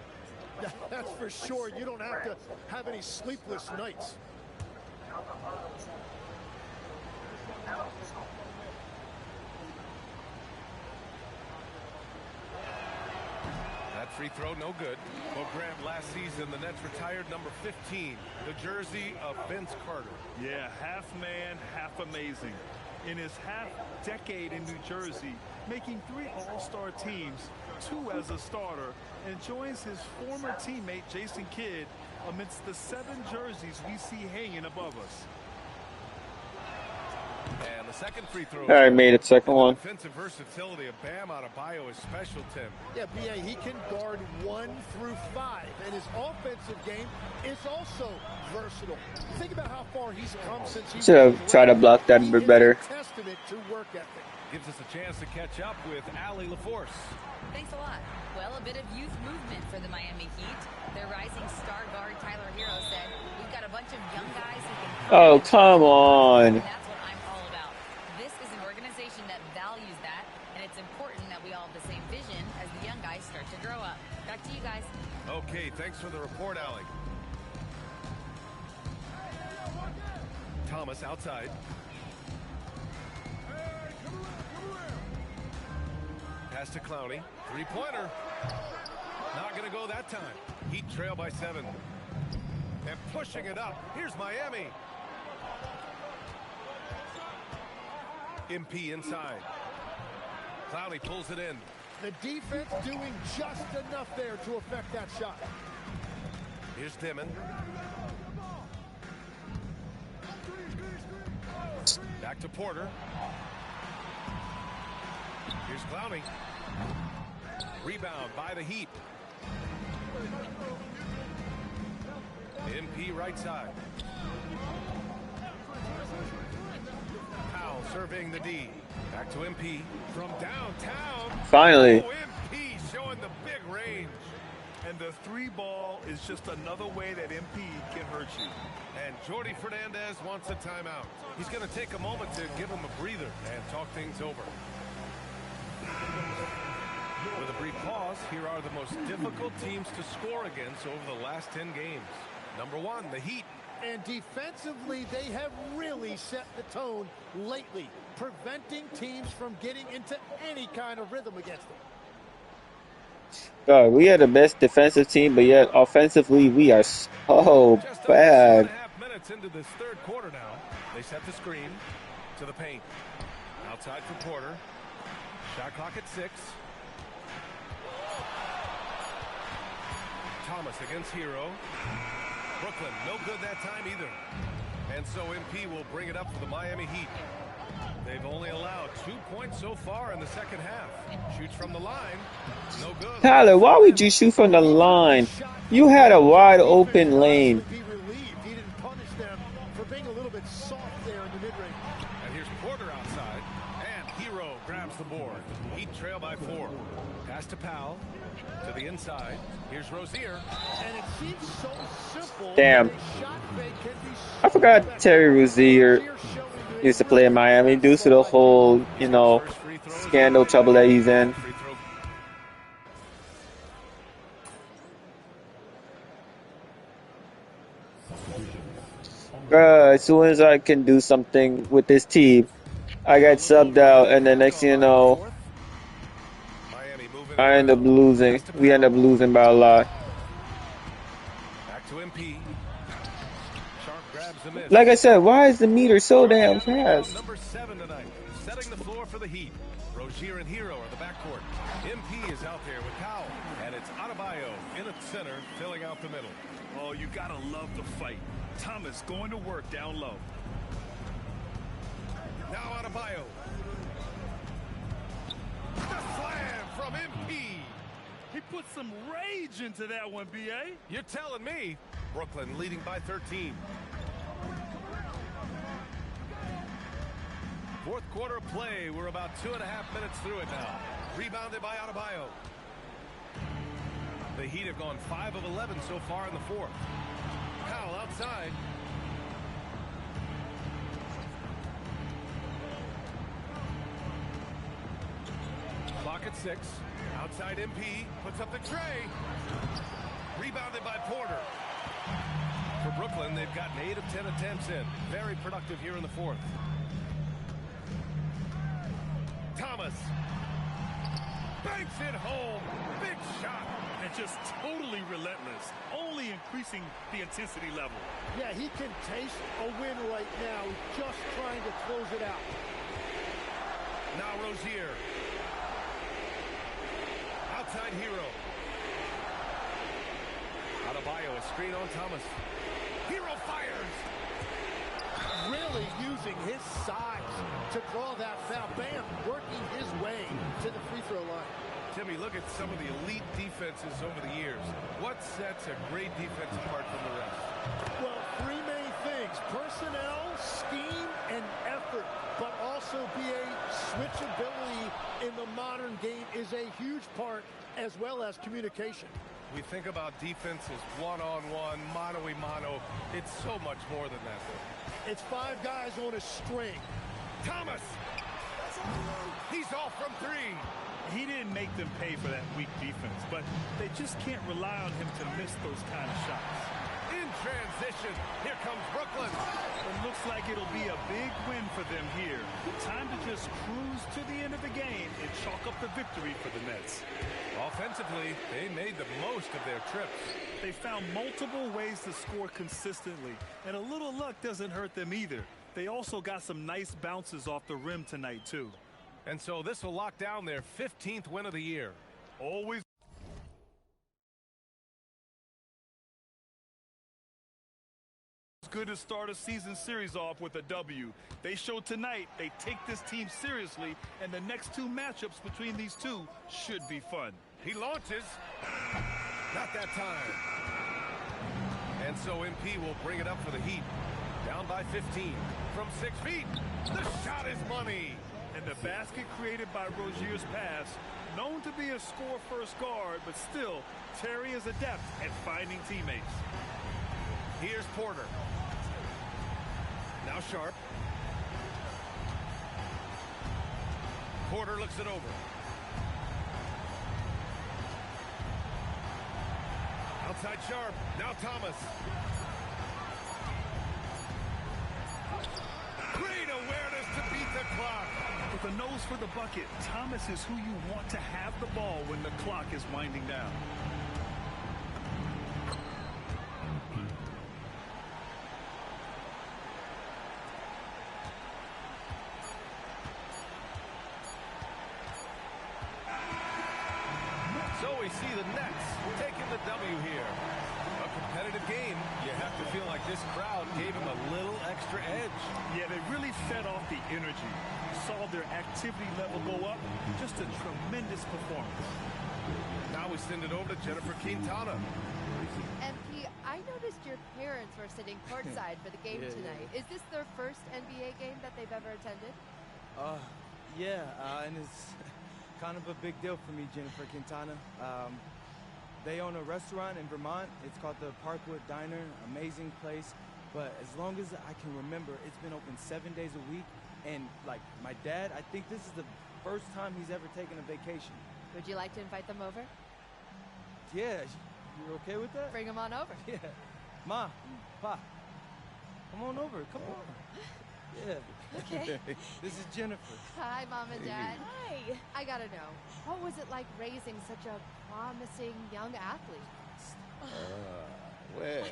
That's for sure. You don't have to have any sleepless nights. That free throw, no good. Well, Grant, last season, the Nets retired number 15, the jersey of Vince Carter. Yeah, half man, half amazing. In his half-decade in New Jersey, making 3 All-Star teams, 2 as a starter, and joins his former teammate Jason Kidd amidst the 7 jerseys we see hanging above us. And the second free throw. I already made it, second one. Defensive versatility of Bam Adebayo is special, Tim. Yeah, B.A., he can guard 1 through 5, and his offensive game is also versatile. Think about how far he's come since he should have tried to block that a bit better. Testament to work ethic. Gives us a chance to catch up with Allie LaForce. Thanks a lot. Well, a bit of youth movement for the Miami Heat. Their rising star guard Tyler Hero said, "We've got a bunch of young guys who can." Oh, come on. That's what I'm all about. This is an organization that values that, and it's important that we all have the same vision as the young guys start to grow up. Back to you guys. Okay, thanks for the report, Allie. Thomas outside. Pass to Clowney. Three-pointer. Not going to go that time. Heat trail by 7. And pushing it up. Here's Miami. MP inside. Clowney pulls it in. The defense doing just enough there to affect that shot. Here's Dimon. Back to Porter. Here's Clowney. Rebound by the Heat. MP right side. Powell surveying the D. Back to MP from downtown. Finally. Oh, MP showing the big range. And the 3-ball is just another way that MP can hurt you. And Jordi Fernandez wants a timeout. He's going to take a moment to give him a breather and talk things over. With a brief pause, here are the most difficult teams to score against over the last 10 games. Number 1, the Heat. And defensively, they have really set the tone lately, preventing teams from getting into any kind of rhythm against them. God, we are the best defensive team, but yet offensively, we are so bad. 2.5 minutes into this third quarter now. They set the screen to the paint. Outside for Porter. Shot clock at 6. Thomas against Hero. Brooklyn, no good that time either. And so MP will bring it up for the Miami Heat. They've only allowed 2 points so far in the second half. Shoots from the line. No good. Tyler, why would you shoot from the line? You had a wide open lane. Be relieved he didn't punish them for being a little bit soft there in the mid-range. And here's Porter outside. And Hero grabs the board. Heat trail by 4. Pass to Powell. To the inside. Here's Rozier. And it seems so simple. Damn. I forgot Terry Rozier used to play in Miami due to the whole, you know, scandal trouble that he's in. As soon as I can do something with this team, I got subbed out, and the next thing you know, I end up losing. We end up losing by a lot. Back to MP. Sharp grabs the miss. Like I said, why is the meter so damn fast? Number 7 tonight, setting the floor for the Heat. Rozier and Hero are the backcourt. MP is out there with Powell, and it's Adebayo in the center, filling out the middle. Oh, you gotta love the fight. Thomas going to work down low. Now Adebayo. The slam from MP. He put some rage into that one, B.A. You're telling me. Brooklyn leading by 13. Fourth quarter play. We're about 2.5 minutes through it now. Rebounded by Adebayo. The Heat have gone 5 of 11 so far in the fourth. Powell outside. Clock at 6. Outside MP puts up the tray. Rebounded by Porter. For Brooklyn, they've gotten 8 of 10 attempts in. Very productive here in the fourth. Thomas banks it home. Big shot. And just totally relentless, only increasing the intensity level. Yeah, he can taste a win right now, just trying to close it out. Now Rozier. Outside hero. Adebayo, a screen on Thomas. Hero fires. Really using his size to draw that foul. Bam, working his way to the free throw line. Timmy, look at some of the elite defenses over the years. What sets a great defense apart from the rest? Well, three main things: personnel, scheme, and effort. But also BA switchability in the modern game is a huge part, as well as communication. We think about defense as one-on-one, mano-a-mano. It's so much more than that, though. It's five guys on a string. Thomas! He's off from three. He didn't make them pay for that weak defense, but they just can't rely on him to miss those kind of shots. In transition, here comes Brooklyn. It looks like it'll be a big win for them here. Time to just cruise to the end of the game and chalk up the victory for the Nets. Offensively, they made the most of their trips. They found multiple ways to score consistently, and a little luck doesn't hurt them either. They also got some nice bounces off the rim tonight, too. And so this will lock down their 15th win of the year. Always good to start a season series off with a W. They showed tonight they take this team seriously, and the next two matchups between these two should be fun. He launches. Not that time. And so MP will bring it up for the Heat. Down by 15. From 6 feet. The shot is money. And the basket created by Rozier's pass, known to be a score-first guard, but still, Terry is adept at finding teammates. Here's Porter. Now Sharp. Porter looks it over. Outside Sharp. Now Thomas. Great awareness to beat the clock. With a nose for the bucket, Thomas is who you want to have the ball when the clock is winding down. So we see the Nets taking the W here. A competitive game. You have to feel like this crowd gave him a little extra edge. Yeah, they really fed off the energy. Saw their activity level go up. Just a tremendous performance. Now we send it over to Jennifer Quintana. MP, I noticed your parents were sitting courtside for the game tonight. Is this their first NBA game that they've ever attended? And it's kind of a big deal for me, Jennifer Quintana. They own a restaurant in Vermont. It's called the Parkwood Diner. Amazing place. But as long as I can remember, it's been open 7 days a week. And, like, my dad, I think this is the first time he's ever taken a vacation. Would you like to invite them over? Yeah, you're okay with that? Bring them on over. Yeah. Ma, Pa, come on over. Come on. Yeah. Okay. This is Jennifer. Hi, Mom and Dad. Hi. I gotta know, what was it like raising such a promising young athlete? Well.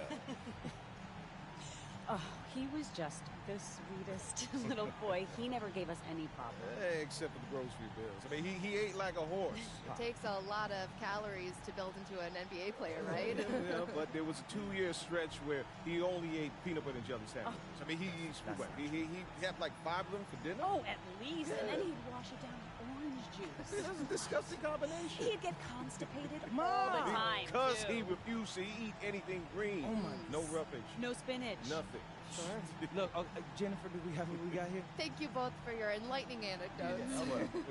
Oh, he was just the sweetest little boy. He never gave us any problems. Hey, except for the grocery bills. I mean, he ate like a horse. It takes a lot of calories to build into an NBA player, right? Yeah, but there was a 2-year stretch where he only ate peanut butter and jelly sandwiches. I mean, he had like 5 of them for dinner. Oh, at least. And then he'd wash it down with orange juice. This is a disgusting combination. He'd get constipated all the time, because too. he refused to eat anything green. Oh my. No roughage. No spinach. Nothing. Sure. Look, Jennifer, do we have what we got here? Thank you both for your enlightening anecdotes.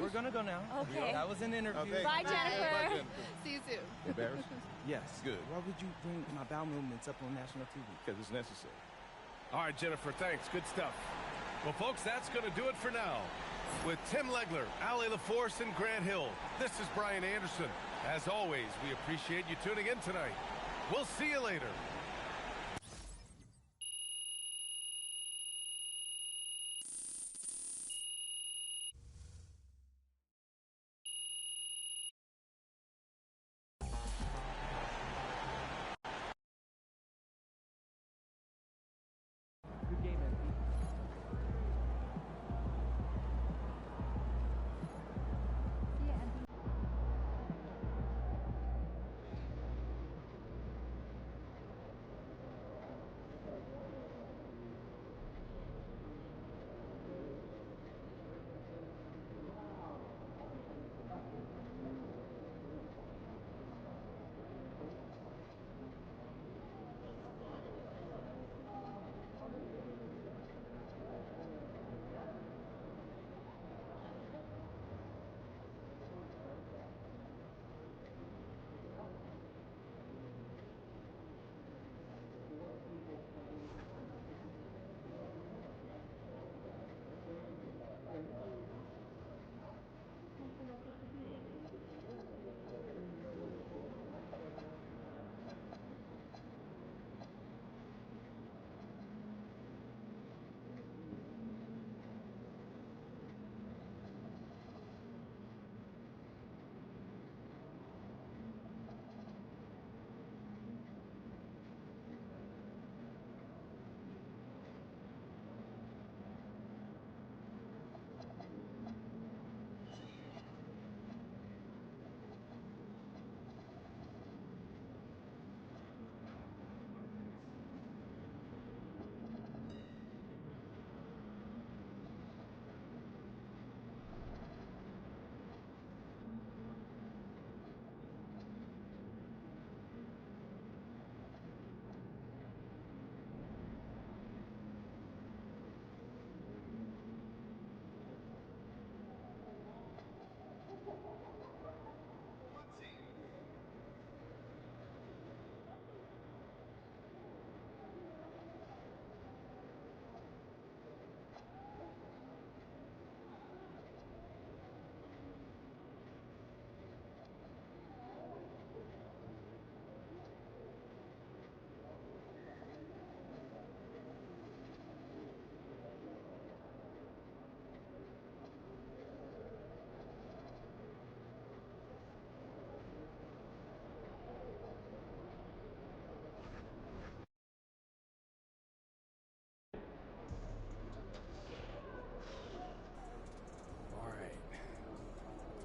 We're gonna go now. Okay. That was an interview. Okay. Bye, Jennifer. Bye, Jennifer. See you soon. Embarrassed? Yes. Good. Why would you bring my bowel movements up on national TV? Because it's necessary. All right, Jennifer, thanks. Good stuff. Well, folks, that's going to do it for now. With Tim Legler, Allie LaForce, and Grant Hill, this is Brian Anderson. As always, we appreciate you tuning in tonight. We'll see you later.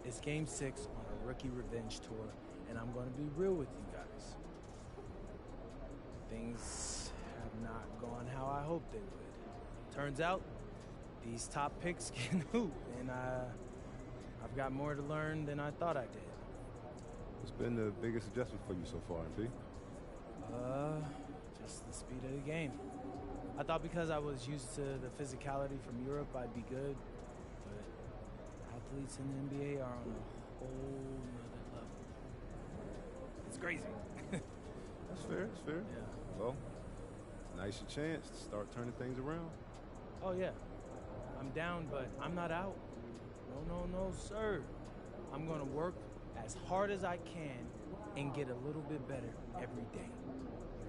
It's Game 6 on a rookie revenge tour, and I'm going to be real with you guys. Things have not gone how I hoped they would. Turns out, these top picks can hoop, and I've got more to learn than I thought I did. What's been the biggest adjustment for you so far, MP? Just the speed of the game. I thought because I was used to the physicality from Europe, I'd be good, but athletes in the NBA are on a whole nother level. It's crazy. That's fair, that's fair. Yeah. Well, now's your chance to start turning things around. Oh, yeah. I'm down, but I'm not out. No, sir. I'm going to work as hard as I can and get a little bit better every day. You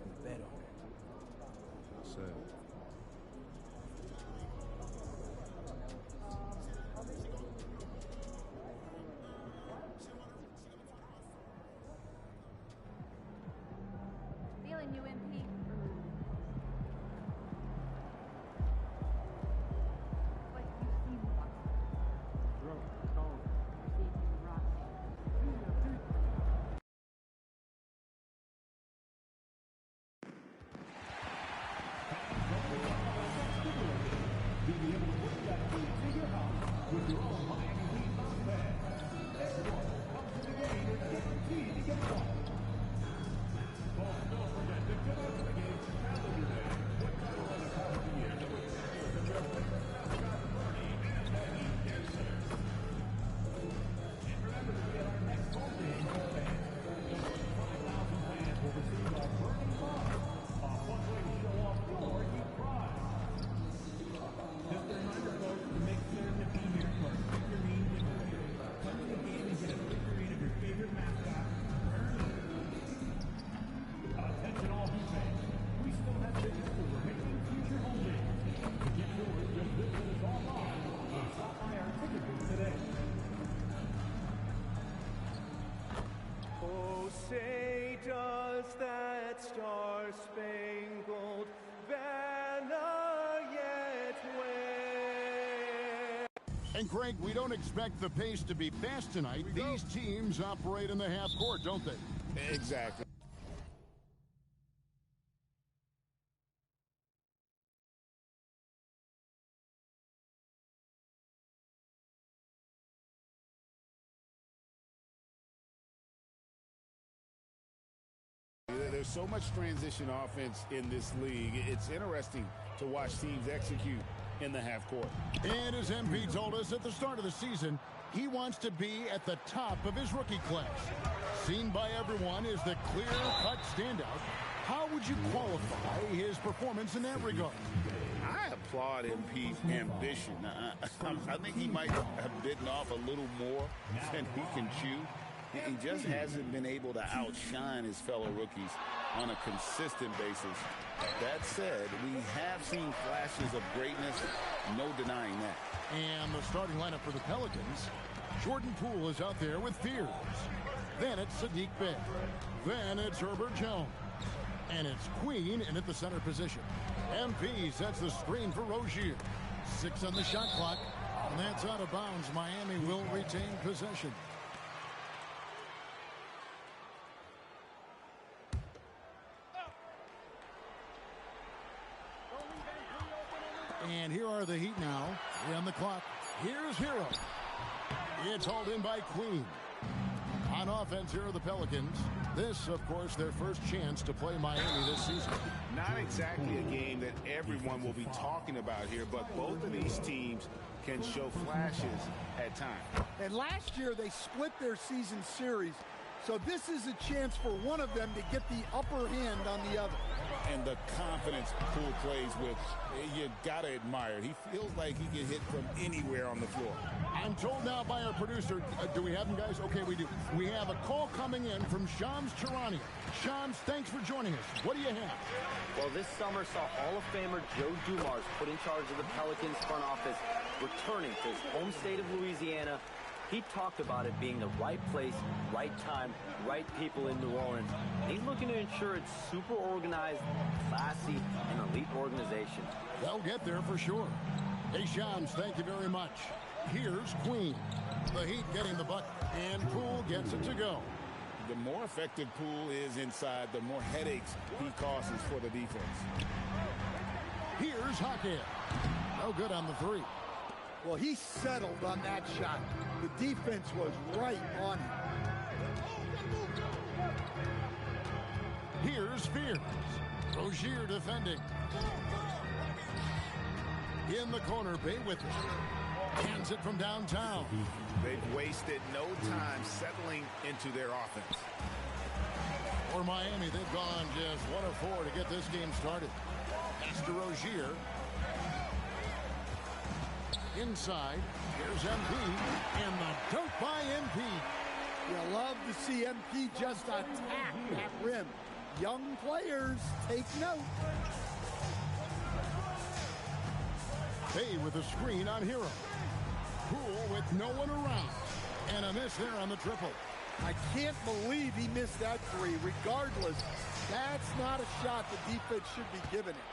can bet on it. Well said. Feeling you, MP. Oh, say does that star-spangled banner yet wave? And Craig, we don't expect the pace to be fast tonight. These teams operate in the half court, don't they? Exactly. There's so much transition offense in this league. It's interesting to watch teams execute in the half court. And as MP told us at the start of the season, he wants to be at the top of his rookie class. Seen by everyone as the clear-cut standout. How would you qualify his performance in that regard? I applaud MP's ambition. I think he might have bitten off a little more than he can chew. He just hasn't been able to outshine his fellow rookies on a consistent basis. That said, we have seen flashes of greatness, no denying that. And the starting lineup for the Pelicans, Jordan Poole is out there with Fears. Then it's Sadiq Bey. Then it's Herbert Jones. And it's Queen in at the center position. MP sets the screen for Rozier. 6 on the shot clock. And that's out of bounds. Miami will retain possession. And here are the Heat now. 3 on the clock. Here's Hero. It's hauled in by Queen. On offense, here are the Pelicans. This, of course, their first chance to play Miami this season. Not exactly a game that everyone will be talking about here, but both of these teams can show flashes at times. And last year, they split their season series. So this is a chance for one of them to get the upper hand on the other. And the confidence Poole plays with, you got to admire it. He feels like he can hit from anywhere on the floor. I'm told now by our producer, do we have him, guys? Okay, we do. We have a call coming in from Shams Charania. Shams, thanks for joining us. What do you have? Well, this summer saw Hall of Famer Joe Dumars put in charge of the Pelicans front office, returning to his home state of Louisiana. He talked about it being the right place, right time, right people in New Orleans. He's looking to ensure it's super organized, classy, and elite organization. They'll get there for sure. Hey, Shams, thank you very much. Here's Queen. The Heat getting the bucket, and Poole gets it to go. The more effective Poole is inside, the more headaches he causes for the defense. Here's Hackett. No good on the three. Well, he settled on that shot. The defense was right on him. Here's Spears. Rozier defending. In the corner, Bay with it. Hands it from downtown. They've wasted no time settling into their offense. For Miami, they've gone just 1 of 4 to get this game started. Pass to Rozier. Inside, here's MP, and the dunk by MP. You love to see MP just attack that rim. Young players, take note. Bay with a screen on Hero. Poole with no one around. And a miss there on the triple. I can't believe he missed that three. Regardless, that's not a shot the defense should be giving it.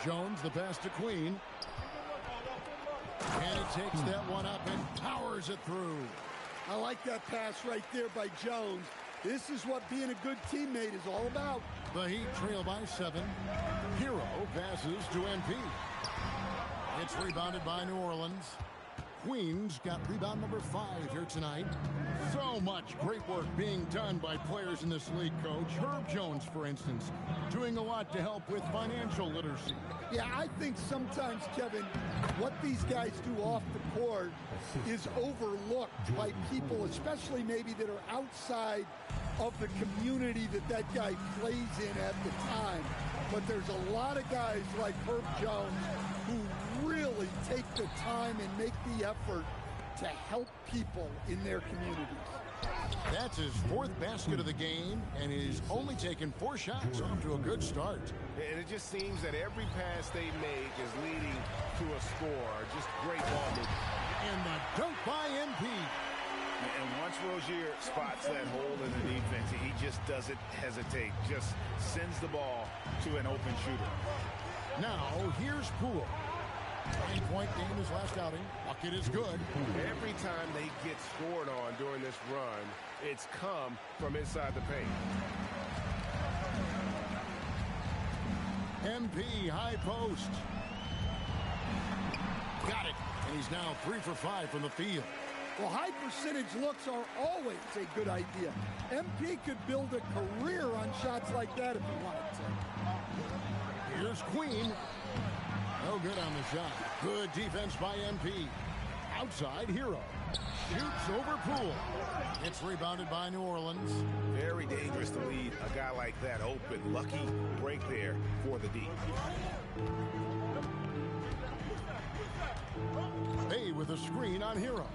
Jones, the pass to Queen. And he takes that one up and powers it through. I like that pass right there by Jones. This is what being a good teammate is all about. The Heat trail by 7. Hero passes to MP. It's rebounded by New Orleans. Queens got rebound number 5 here tonight. So much great work being done by players in this league, Coach. Herb Jones, for instance, doing a lot to help with financial literacy. Yeah, I think sometimes, Kevin, what these guys do off the court is overlooked by people, especially maybe that are outside of the community that guy plays in at the time. But there's a lot of guys like Herb Jones who really take the time and make the effort to help people in their communities. That's his 4th basket of the game, and he's only taken 4 shots. Off to a good start. And it just seems that every pass they make is leading to a score. Just great ball movement. And the dunk by MP. And once Rozier spots that hole in the defense, he just doesn't hesitate. Just sends the ball to an open shooter. Now, here's Poole. 9-point game his last outing. Bucket is good. Every time they get scored on during this run, it's come from inside the paint. MP, high post. Got it. And he's now 3 for 5 from the field. Well, high percentage looks are always a good idea. MP could build a career on shots like that if he wanted to. Here's Queen. No good on the shot. Good defense by MP. Outside, Hero. Shoots over Poole. It's rebounded by New Orleans. Very dangerous to leave a guy like that open. Lucky break there for the D. Bay with a screen on Hero.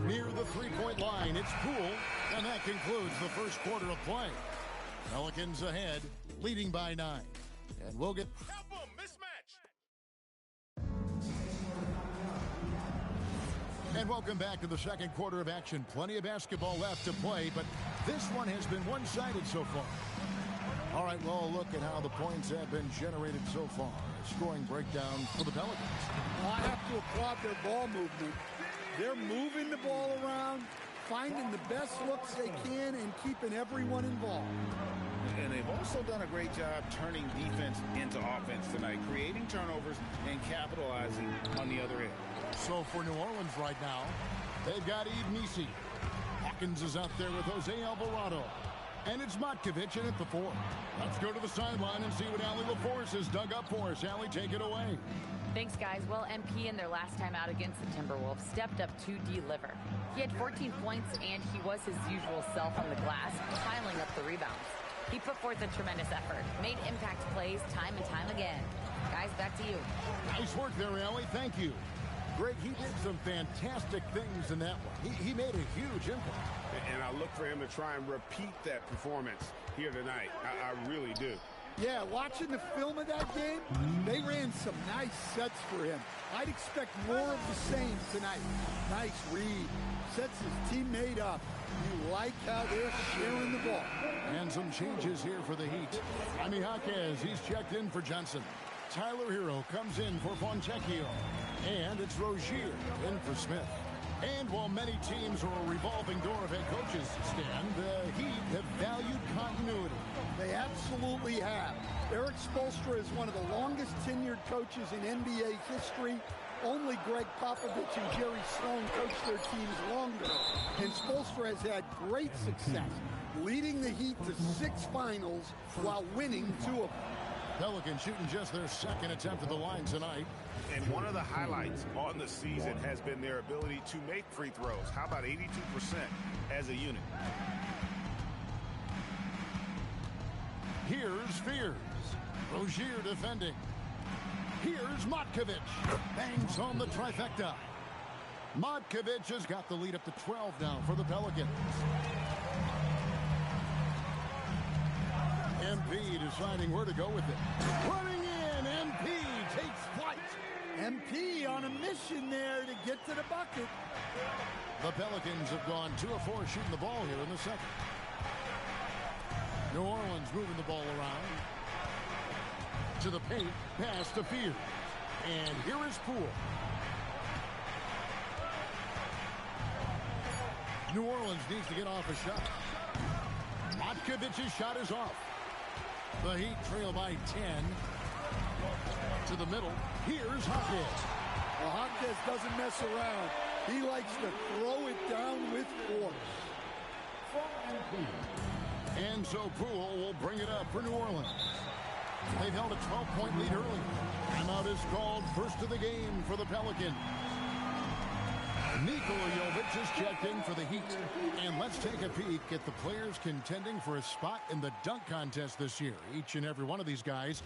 Near the 3-point line, it's Poole, and that concludes the first quarter of play. Pelicans ahead, leading by 9. And we'll get... Help him! Mismatch! And welcome back to the second quarter of action. Plenty of basketball left to play, but this one has been one-sided so far. All right, well, look at how the points have been generated so far. Scoring breakdown for the Pelicans. Well, I have to applaud their ball movement. They're moving the ball around, finding the best looks they can, and keeping everyone involved. And they've also done a great job turning defense into offense tonight, creating turnovers and capitalizing on the other end. So for New Orleans right now, they've got Eve Nisi. Hawkins is out there with Jose Alvarado. And it's Matkovic in at the 4. Let's go to the sideline and see what Allie LaForce has dug up for us. Allie, take it away. Thanks, guys. Well, MP in their last time out against the Timberwolves stepped up to deliver. He had 14 points, and he was his usual self on the glass, piling up the rebounds. He put forth a tremendous effort, made impact plays time and time again. Guys, back to you. Nice work there, Allie. Thank you. Greg, he did some fantastic things in that one. He made a huge impact. And I look for him to try and repeat that performance here tonight. I really do. Yeah, watching the film of that game, they ran some nice sets for him. I'd expect more of the same tonight. Nice read. Sets his teammate up. You like how they're sharing the ball. And some changes here for the Heat. Jaime Jaquez, he's checked in for Johnson. Tyler Hero comes in for Fontecchio. And it's Rozier in for Smith. And while many teams are a revolving door of head coaches, Stan, the Heat have valued continuity. They absolutely have. Eric Spoelstra is one of the longest tenured coaches in NBA history. Only Greg Popovich and Jerry Sloan coached their teams longer. And Spoelstra has had great success, leading the Heat to 6 finals while winning 2 of them. Pelicans shooting just their second attempt at the line tonight. And one of the highlights on the season has been their ability to make free throws. How about 82% as a unit? Here's Fears. Rozier defending. Here's Matkovic. Bangs on the trifecta. Matkovic has got the lead up to 12 now for the Pelicans. MP deciding where to go with it. Running in, MP takes flight. MP on a mission there to get to the bucket. The Pelicans have gone 2 of 4 shooting the ball here in the second. New Orleans moving the ball around. To the paint, pass to Fears. And here is Poole. New Orleans needs to get off a shot. Matkovic's shot is off. The Heat trail by 10. To the middle. Here's Hawkins. Well, Hawkins doesn't mess around. He likes to throw it down with force. And so Poole will bring it up for New Orleans. They've held a 12-point lead early. Timeout is called, first of the game for the Pelicans. Nikola Jovic is checked in for the Heat. And let's take a peek at the players contending for a spot in the dunk contest this year. Each and every one of these guys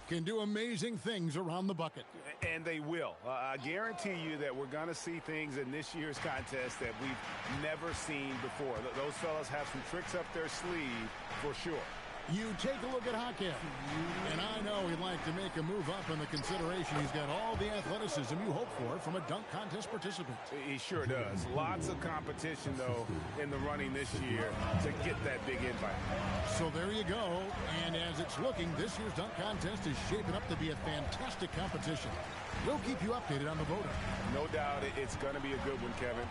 can do amazing things around the bucket. And they will. I guarantee you that we're going to see things in this year's contest that we've never seen before. Those fellas have some tricks up their sleeve for sure. You take a look at Hawkins, and I know he'd like to make a move up in the consideration. He's got all the athleticism you hope for from a dunk contest participant. He sure does. Lots of competition, though, in the running this year to get that big invite. So there you go, and as it's looking, this year's dunk contest is shaping up to be a fantastic competition. We'll keep you updated on the voting. No doubt it's going to be a good one, Kevin.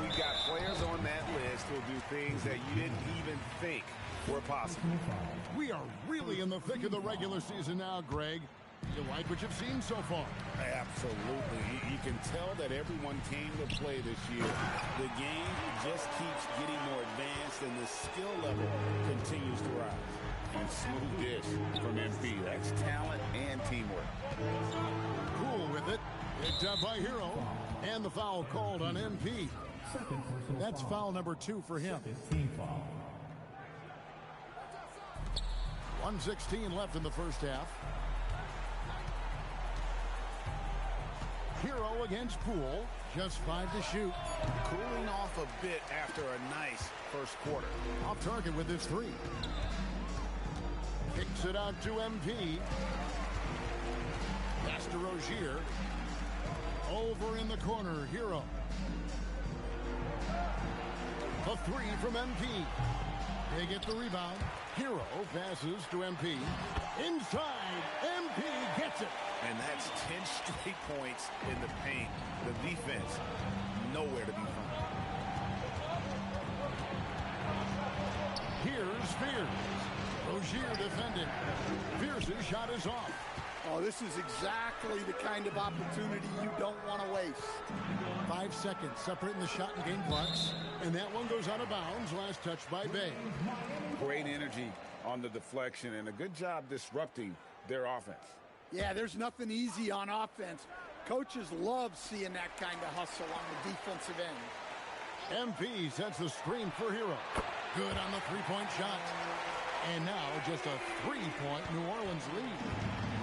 We've got players on that list who'll do things that you didn't even think were possible. We are really in the thick of the regular season now, Greg. You like what you've seen so far? Absolutely. You can tell that everyone came to play this year. The game just keeps getting more advanced, and the skill level continues to rise. And smooth dish from MP. That's talent and teamwork. Cool with it. Picked up by Hero. And the foul called on MP. That's foul number 2 for him. 1:16 left in the first half. Hero against Poole. Just 5 to shoot. Cooling off a bit after a nice first quarter. Off target with his 3. Kicks it out to MP. Pass to Rozier. Over in the corner, Hero. A 3 from MP. They get the rebound. Hero passes to MP. Inside, MP gets it. And that's 10 straight points in the paint. The defense, nowhere to be found. Here's Fears. Rozier defending. Fears' shot is off. Oh, this is exactly the kind of opportunity you don't want to waste. 5 seconds separating the shot and game clocks. And that one goes out of bounds. Last touch by Bay. Great energy on the deflection and a good job disrupting their offense. Yeah, there's nothing easy on offense. Coaches love seeing that kind of hustle on the defensive end. MP sets the screen for Hero. Good on the 3-point shot. And now just a 3-point New Orleans lead.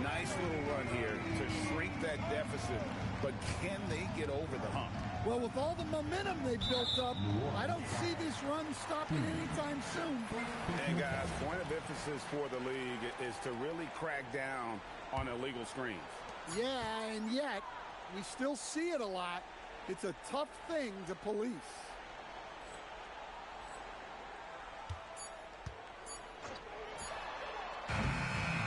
Nice little run here to shrink that deficit, but can they get over the hump? Well, with all the momentum they've built up, I don't see this run stopping anytime soon. And guys, point of emphasis for the league is to really crack down on illegal screens. Yeah, and yet, we still see it a lot. It's a tough thing to police.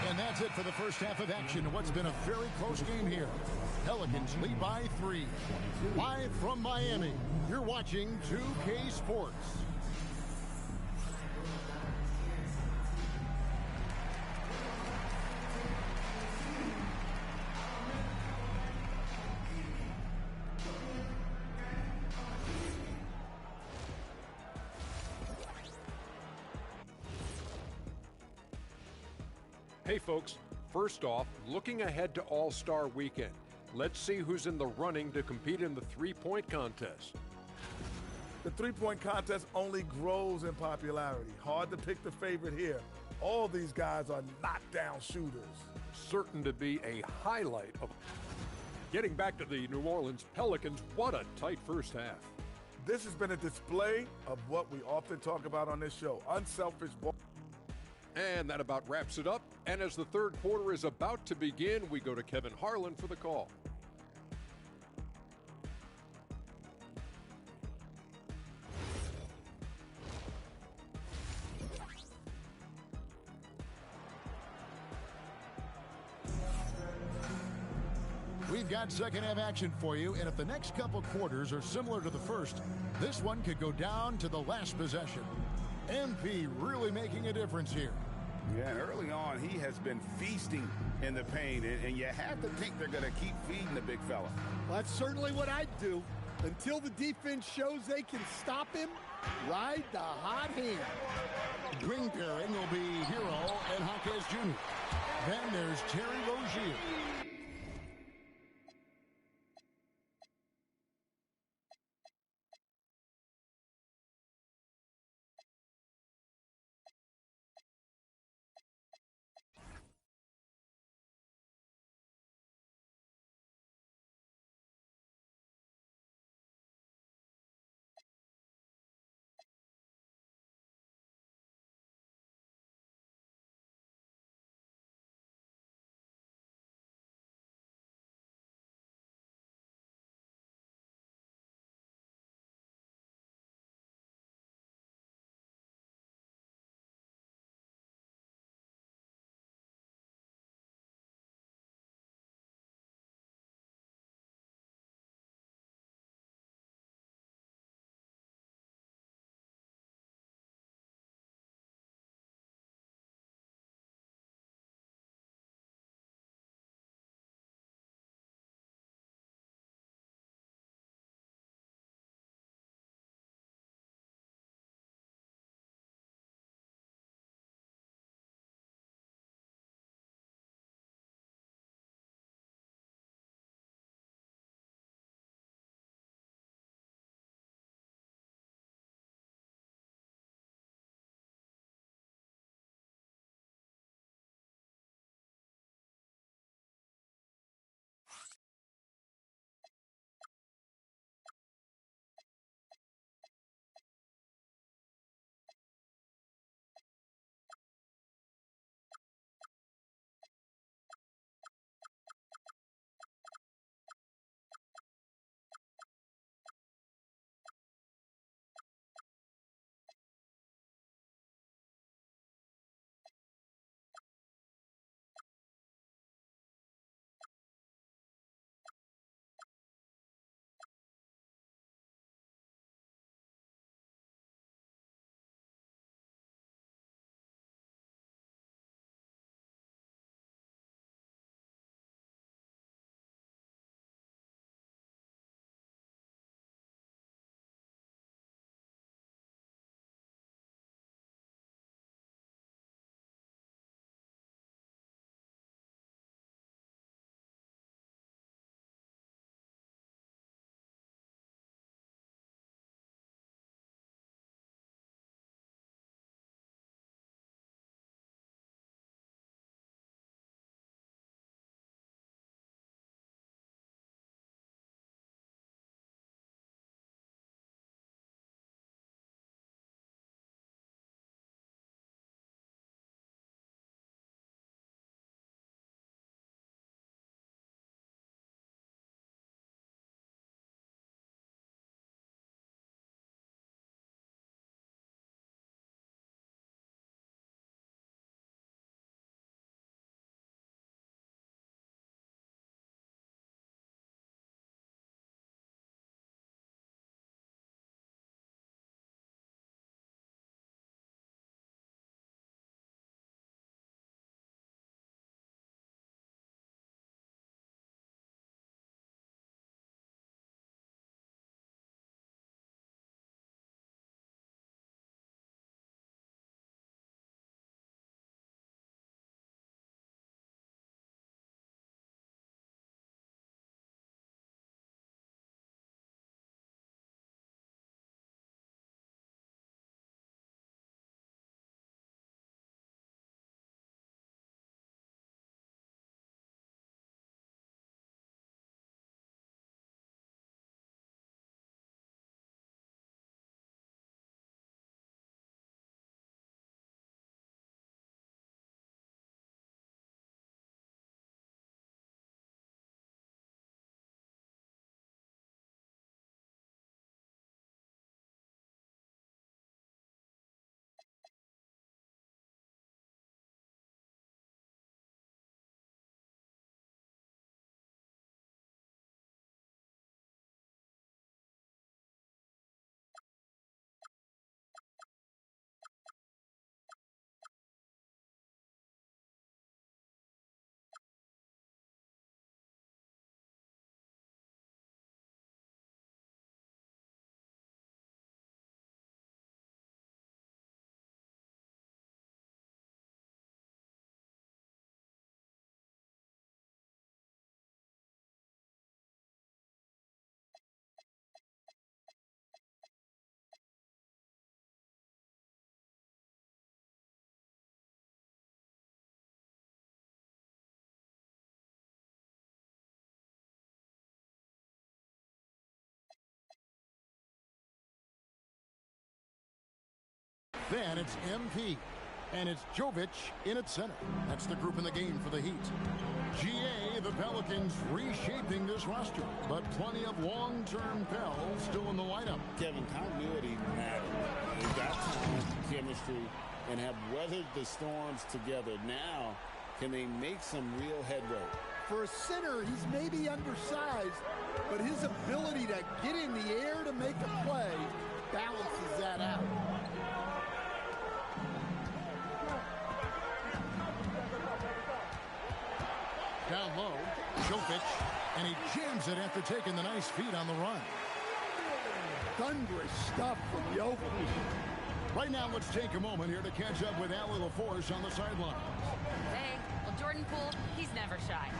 And that's it for the first half of action in what's been a very close game here. Pelicans lead by 3. Live from Miami, you're watching 2K Sports. Hey folks, first off, looking ahead to All-Star Weekend. Let's see who's in the running to compete in the three-point contest. The three-point contest only grows in popularity. Hard to pick the favorite here. All these guys are knockdown shooters. Certain to be a highlight of... Getting back to the New Orleans Pelicans, what a tight first half. This has been a display of what we often talk about on this show, unselfish ball. And that about wraps it up. And as the third quarter is about to begin, we go to Kevin Harlan for the call. We've got second half action for you, and if the next couple quarters are similar to the first, this one could go down to the last possession. MP really making a difference here. Yeah, and early on, he has been feasting in the paint, and you have to think they're going to keep feeding the big fella. Well, that's certainly what I'd do. Until the defense shows they can stop him, ride the hot hand. Ring pairing will be Hero and Hawkes Jr. Then there's Terry Rozier. Then it's MP. And it's Jovic in at center. That's the group in the game for the Heat. GA, the Pelicans reshaping this roster, but plenty of long-term Pels still in the lineup. Kevin, continuity matters. They've got talent, chemistry, and have weathered the storms together. Now, can they make some real headway? For a center, he's maybe undersized, but his ability to get in the air to make a play balances that out. Down low, Jovic, and he jams it after taking the nice feed on the run. Thunderous stuff from Jovic. Right now, let's take a moment here to catch up with Allie LaForce on the sideline. Hey, well, Jordan Poole, he's never shy.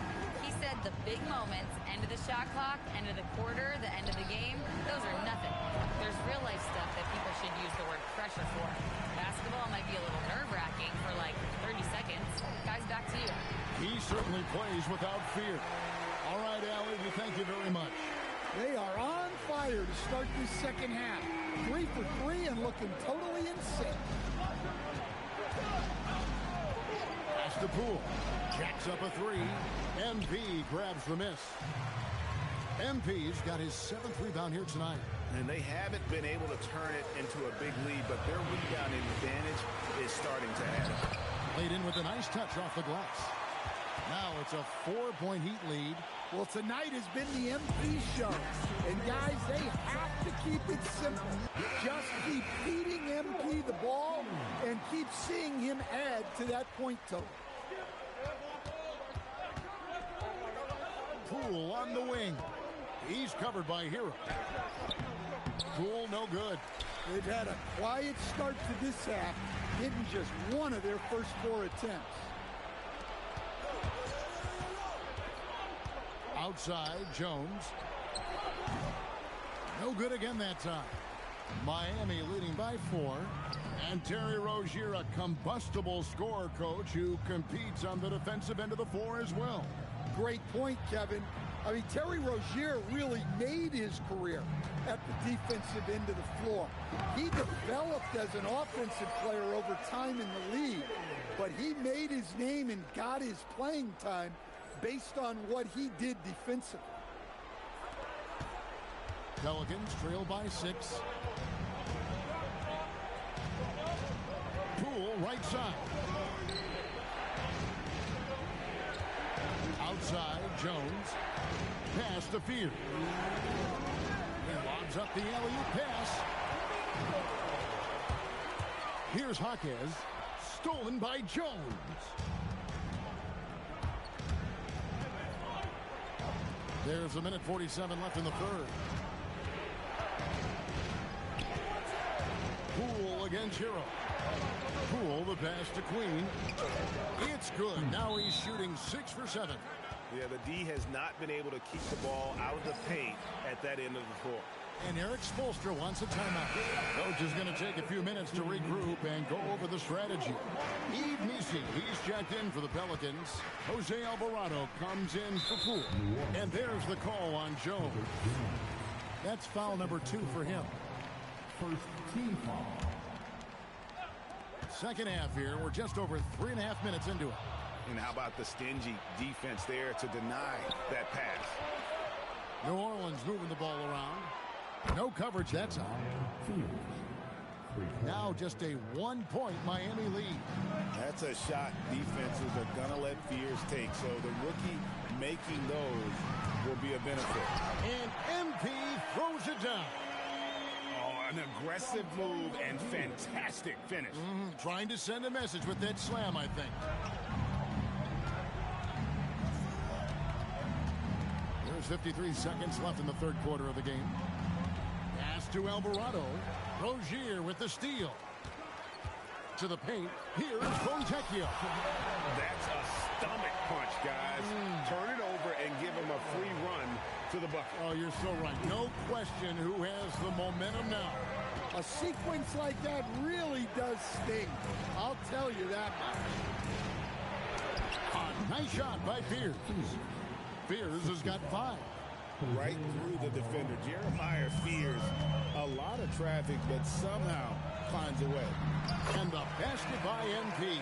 He said the big moments, end of the shot clock, end of the quarter, the end of the game, those are nothing. There's real life stuff that people should use the word pressure for. Basketball might be a little nerve-wracking for like 30 seconds. Guys, back to you. He certainly plays without fear. All right, Allie, we thank you very much. They are on fire to start this second half. 3 for 3 and looking totally in sync. Pass to Poole. Jacks up a 3. MP grabs the miss. MP's got his 7th rebound here tonight. And they haven't been able to turn it into a big lead, but their rebounding advantage is starting to add up. Played in with a nice touch off the glass. Now it's a 4-point Heat lead. Well, tonight has been the MP show. And guys, they have to keep it simple. Just keep feeding MP the ball and keep seeing him add to that point total. Poole on the wing. He's covered by Hero. Poole no good. They've had a quiet start to this half, hitting just one of their first 4 attempts. Outside, Jones. No good again that time. Miami leading by 4. And Terry Rozier, a combustible scorer coach who competes on the defensive end of the floor as well. Great point, Kevin. I mean, Terry Rozier really made his career at the defensive end of the floor. He developed as an offensive player over time in the league, but he made his name and got his playing time based on what he did defensively. Pelicans trail by 6. Poole right side. Outside, Jones. Pass to Fear. He lobs up the alley-oop pass. Here's Jaquez. Stolen by Jones. There's a minute 47 left in the third. Poole against Hero. Poole, the pass to Queen. It's good. Now he's shooting 6 for 7. Yeah, the D has not been able to keep the ball out of the paint at that end of the floor. And Eric Spoelstra wants a timeout. Coach is going to take a few minutes to regroup and go over the strategy. Yves Missi, he's checked in for the Pelicans. Jose Alvarado comes in for Poole. And there's the call on Jones. That's foul number 2 for him. First team foul. Second half here. We're just over 3.5 minutes into it. And how about the stingy defense there to deny that pass? New Orleans moving the ball around. No coverage that time. Now just a 1-point Miami lead. That's a shot defenses are going to let Fears take. So the rookie making those will be a benefit. And MP throws it down. Oh, an aggressive move and fantastic finish. Trying to send a message with that slam, I think. There's 53 seconds left in the third quarter of the game. Pass to Alvarado. Rozier with the steal. To the paint. Here's Fontecchio. That's a stomach punch, guys. Turn it over and give him a free run to the bucket. Oh, you're so right. No question who has the momentum now. A sequence like that really does sting. I'll tell you that much. A nice shot by Fears. Fears has got 5. Right through the defender. Jeremiah Fears, a A lot of traffic, but somehow finds a way. And the basket by MP.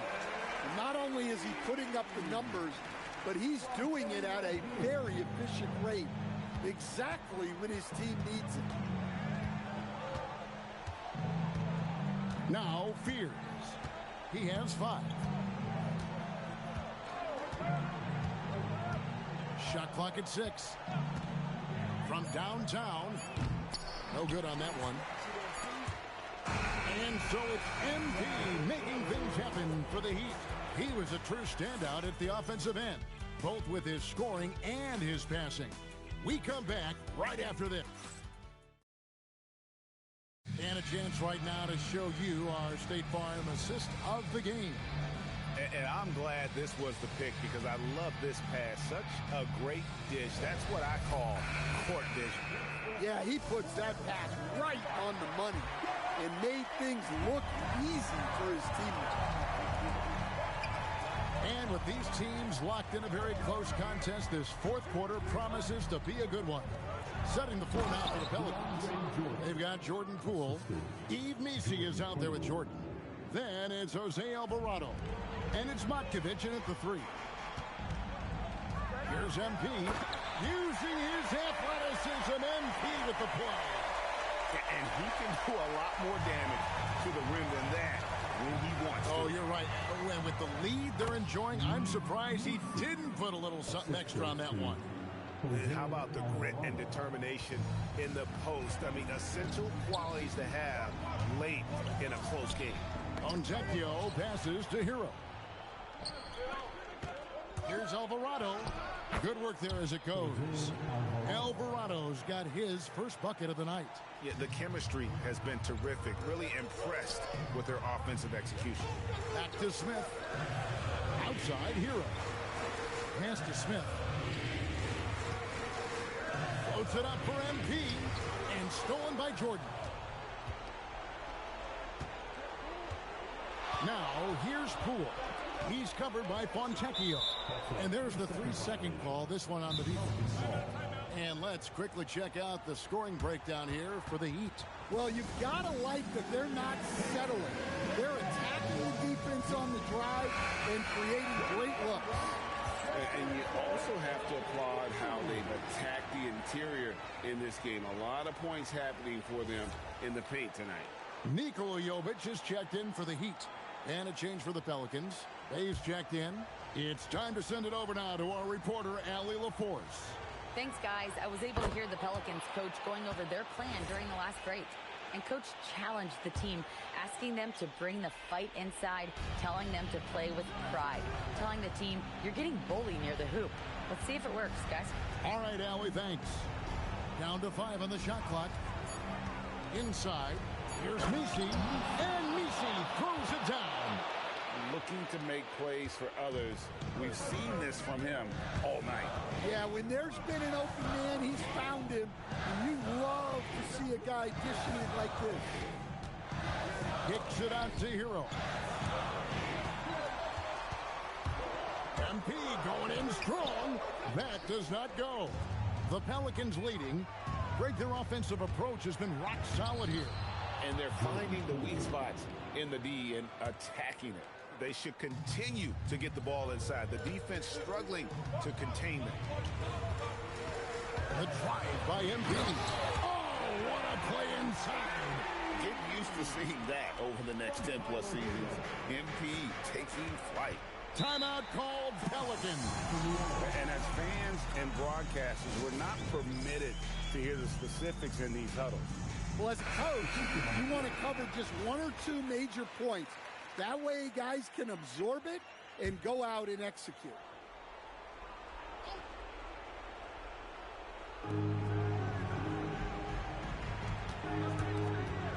Not only is he putting up the numbers, but he's doing it at a very efficient rate. Exactly when his team needs it. Now Fears. He has 5. Shot clock at 6. From downtown. No good on that one. And so it's MP making things happen for the Heat. He was a true standout at the offensive end, both with his scoring and his passing. We come back right after this. And a chance right now to show you our State Farm assist of the game. And I'm glad this was the pick because I love this pass. Such a great dish. That's what I call court vision. Yeah, he puts that pass right on the money and made things look easy for his teammates. And with these teams locked in a very close contest, this fourth quarter promises to be a good one. Setting the floor now for the Pelicans. They've got Jordan Poole. Yves Missi is out there with Jordan. Then it's Jose Alvarado. And it's Matkovic in at the 3. Here's MP. Using his athleticism, MP with the play. And he can do a lot more damage to the rim than that when he wants to. Oh, you're right. And with the lead they're enjoying, I'm surprised he didn't put a little something extra on that one. How about the grit and determination in the post? I mean, essential qualities to have late in a close game. Fontecchio passes to Hero. Here's Alvarado. Good work there as it goes. Alvarado's got his first bucket of the night. Yeah, the chemistry has been terrific. Really impressed with their offensive execution. Back to Smith. Outside, Hero. Pass to Smith. Floats it up for MP. And stolen by Jordan. Now, here's Poole. He's covered by Fontecchio. And there's the 3-second call, this one on the defense. And let's quickly check out the scoring breakdown here for the Heat. Well, you've got to like that they're not settling. They're attacking the defense on the drive and creating great looks. And you also have to applaud how they've attacked the interior in this game. A lot of points happening for them in the paint tonight. Nikola Jovic is checked in for the Heat. And a change for the Pelicans. Dave's checked in. It's time to send it over now to our reporter, Allie LaForce. Thanks, guys. I was able to hear the Pelicans coach going over their plan during the last break. And coach challenged the team, asking them to bring the fight inside, telling them to play with pride, telling the team, you're getting bullied near the hoop. Let's see if it works, guys. All right, Allie, thanks. Down to 5 on the shot clock. Inside, here's Missi, and Missi throws it down. Looking to make plays for others. We've seen this from him all night. Yeah, when there's been an open man, he's found him. And you love to see a guy dishing it like this. Kicks it out to Hero. MP going in strong. That does not go. The Pelicans leading. Greg, their offensive approach has been rock solid here. And they're finding the weak spots in the D and attacking it. They should continue to get the ball inside. The defense struggling to contain them. The drive by MP. Oh, what a play inside. Get used to seeing that over the next 10-plus seasons. MP taking flight. Timeout called Pelicans. And as fans and broadcasters, we're not permitted to hear the specifics in these huddles. Well, as a coach, you want to cover just 1 or 2 major points. That way guys can absorb it and go out and execute.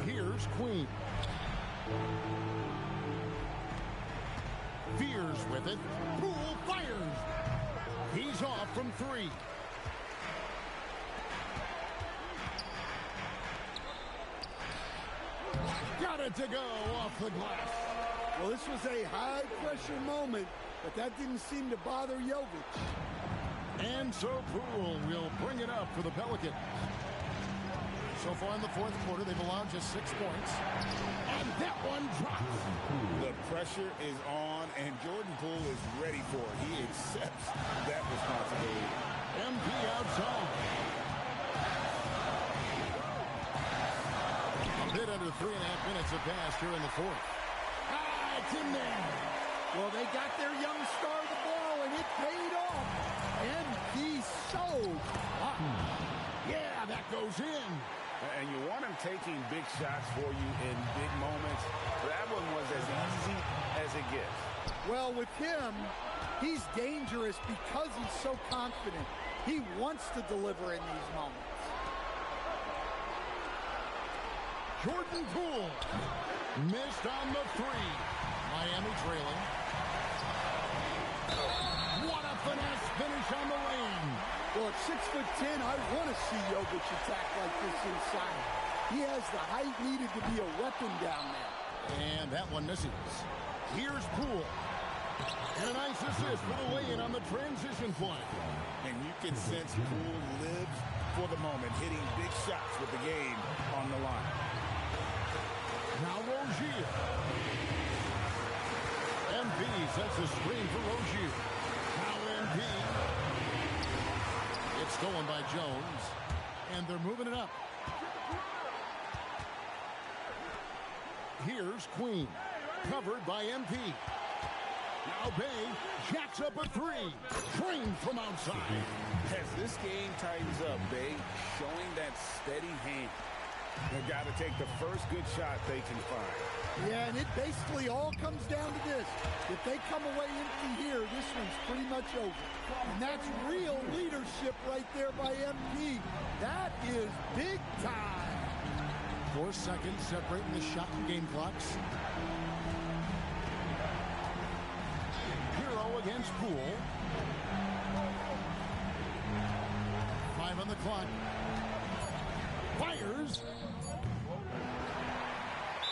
Here's Queen. Fears with it. Poole fires. He's off from 3. Got it to go off the glass. Well, this was a high-pressure moment, but that didn't seem to bother Jovic. And so Poole will bring it up for the Pelicans. So far in the fourth quarter, they've allowed just 6 points. And that one drops. The pressure is on, and Jordan Poole is ready for it. He accepts that responsibility. MP outside. A bit under 3.5 minutes have passed here in the fourth. It's in there. Well, they got their young star the ball, and it paid off. MP so hot. Yeah, that goes in. And you want him taking big shots for you in big moments. That one was as easy as it gets. Well, with him, he's dangerous because he's so confident. He wants to deliver in these moments. Jordan Poole missed on the three. Miami trailing. What a finesse finish on the lane. Well, at 6'10", I want to see Jokic attack like this inside. He has the height needed to be a weapon down there. And that one misses. Here's Poole. And a nice assist for the lay-in on the transition play. And you can sense Poole lives for the moment, hitting big shots with the game on the line. Now Rozier. MP sets the screen for Rozier. Now MP. It's stolen by Jones. And they're moving it up. Here's Queen. Covered by MP. Now Bay jacks up a three. Trained from outside. As this game tightens up, Bay showing that steady hand. They've got to take the first good shot they can find. Yeah, and it basically all comes down to this. If they come away empty here, this one's pretty much over. And that's real leadership right there by MP. That is big time. 4 seconds separating the shot and game clocks. Hero against Poole. 5 on the clock. Fires.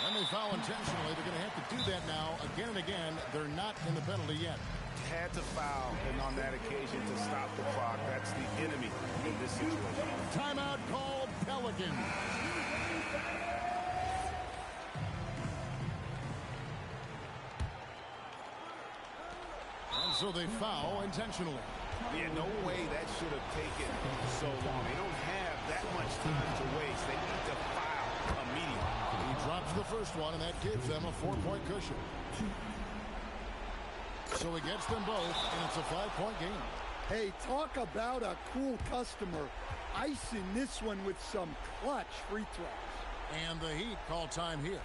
And they foul intentionally. They're going to have to do that now again and again. They're not in the penalty yet. Had to foul, and on that occasion to stop the clock. That's the enemy in this situation. Timeout called Pelicans. And so they foul intentionally. Yeah, no way that should have taken so long. They don't have that much time to waste. They need to foul immediately. He drops the first one, and that gives them a 4-point cushion. So he gets them both, and it's a 5-point game. Hey, talk about a cool customer. Icing this one with some clutch free throws. And the Heat call time here.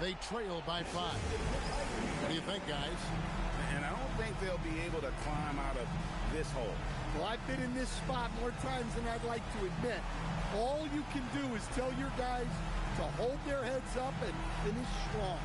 They trail by 5. What do you think, guys? And I don't think they'll be able to climb out of this hole. Well, I've been in this spot more times than I'd like to admit. All you can do is tell your guys to hold their heads up and finish strong.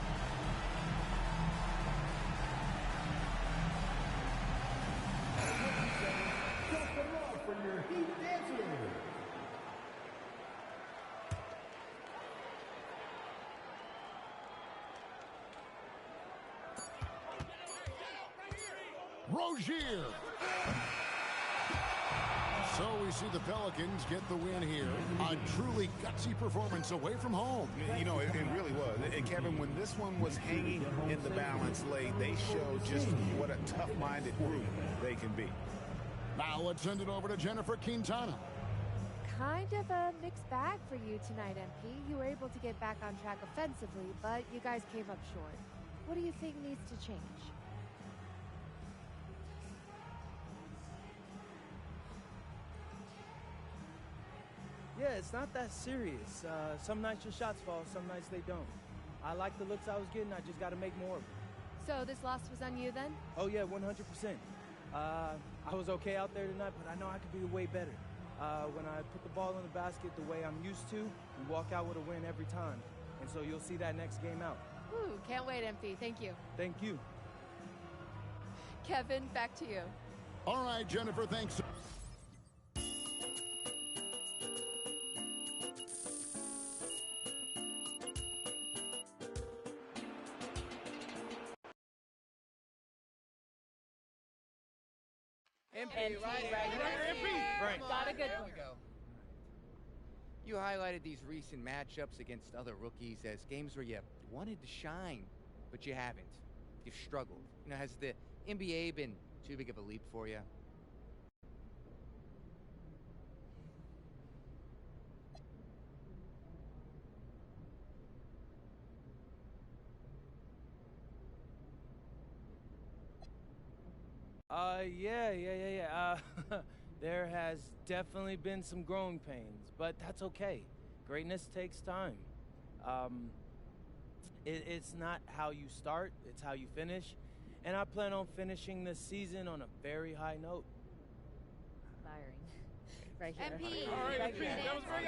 Rozier. So we see the Pelicans get the win here. A truly gutsy performance away from home. You know, it really was. And Kevin, when this one was hanging in the balance late, they showed just what a tough-minded group they can be. Now let's send it over to Jennifer Quintana. Kind of a mixed bag for you tonight, MP. You were able to get back on track offensively, but you guys came up short. What do you think needs to change? Yeah, it's not that serious. Some nights your shots fall, some nights they don't. I like the looks I was getting, I just got to make more of them. So this loss was on you then? Oh yeah, 100%. I was okay out there tonight, but I know I could be way better. When I put the ball in the basket the way I'm used to, we walk out with a win every time. And so you'll see that next game out. Ooh, can't wait, MP. Thank you. Thank you. Kevin, back to you. All right, Jennifer, thanks. MP right here. Right. Got a good one. You highlighted these recent matchups against other rookies as games where you wanted to shine, but you haven't. You've struggled. Has the NBA been too big of a leap for you? Yeah. There has definitely been some growing pains, but that's okay. Greatness takes time. It's not how you start, it's how you finish. And I plan on finishing this season on a very high note. Firing. Right here. MP. All right, Right MP, here. that was very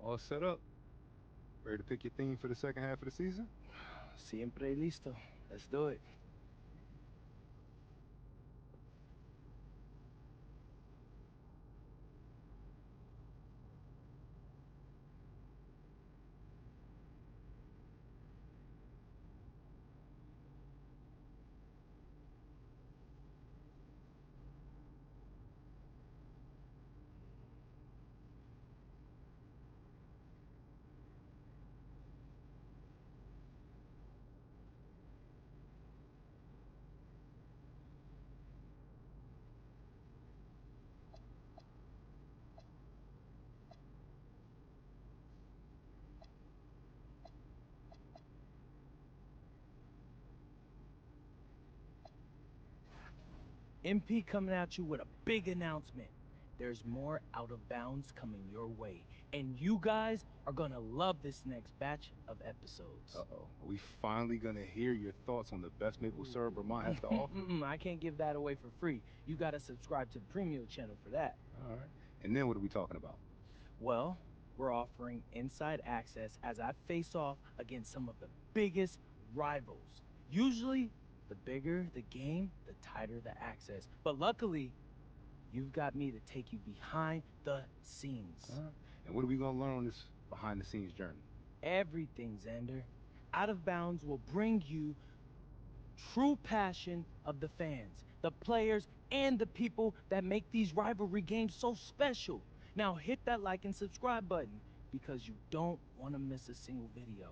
All set up. Ready to pick your theme for the second half of the season? Siempre listo. Let's do it. MP coming at you with a big announcement. There's more Out of Bounds coming your way, and you guys are gonna love this next batch of episodes. Uh-oh. Are we finally gonna hear your thoughts on the best maple syrup Vermont has to offer? I can't give that away for free. You gotta subscribe to the premium channel for that. All right. And then what are we talking about? Well, we're offering inside access as I face off against some of the biggest rivals. Usually, the bigger the game, the tighter the access. But luckily, you've got me to take you behind the scenes. And what are we gonna learn on this behind-the-scenes journey? Everything, Xander. Out of Bounds will bring you true passion of the fans, the players, and the people that make these rivalry games so special. Now hit that like and subscribe button because you don't want to miss a single video.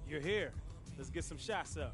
You're here. Let's get some shots up.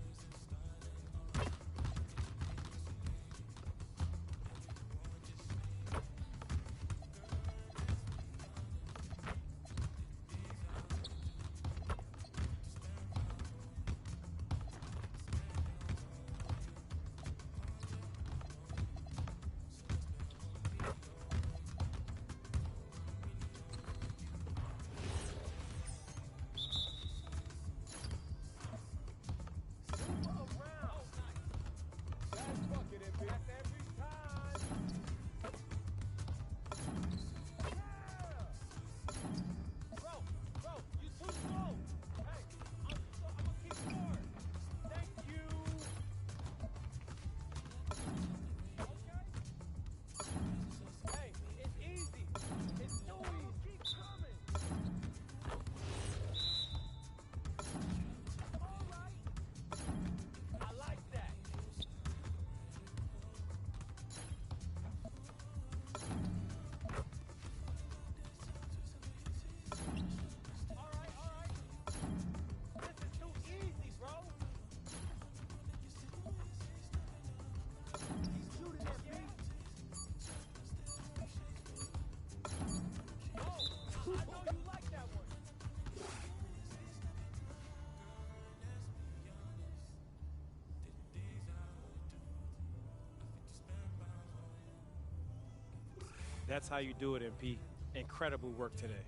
That's how you do it, MP. Incredible work today.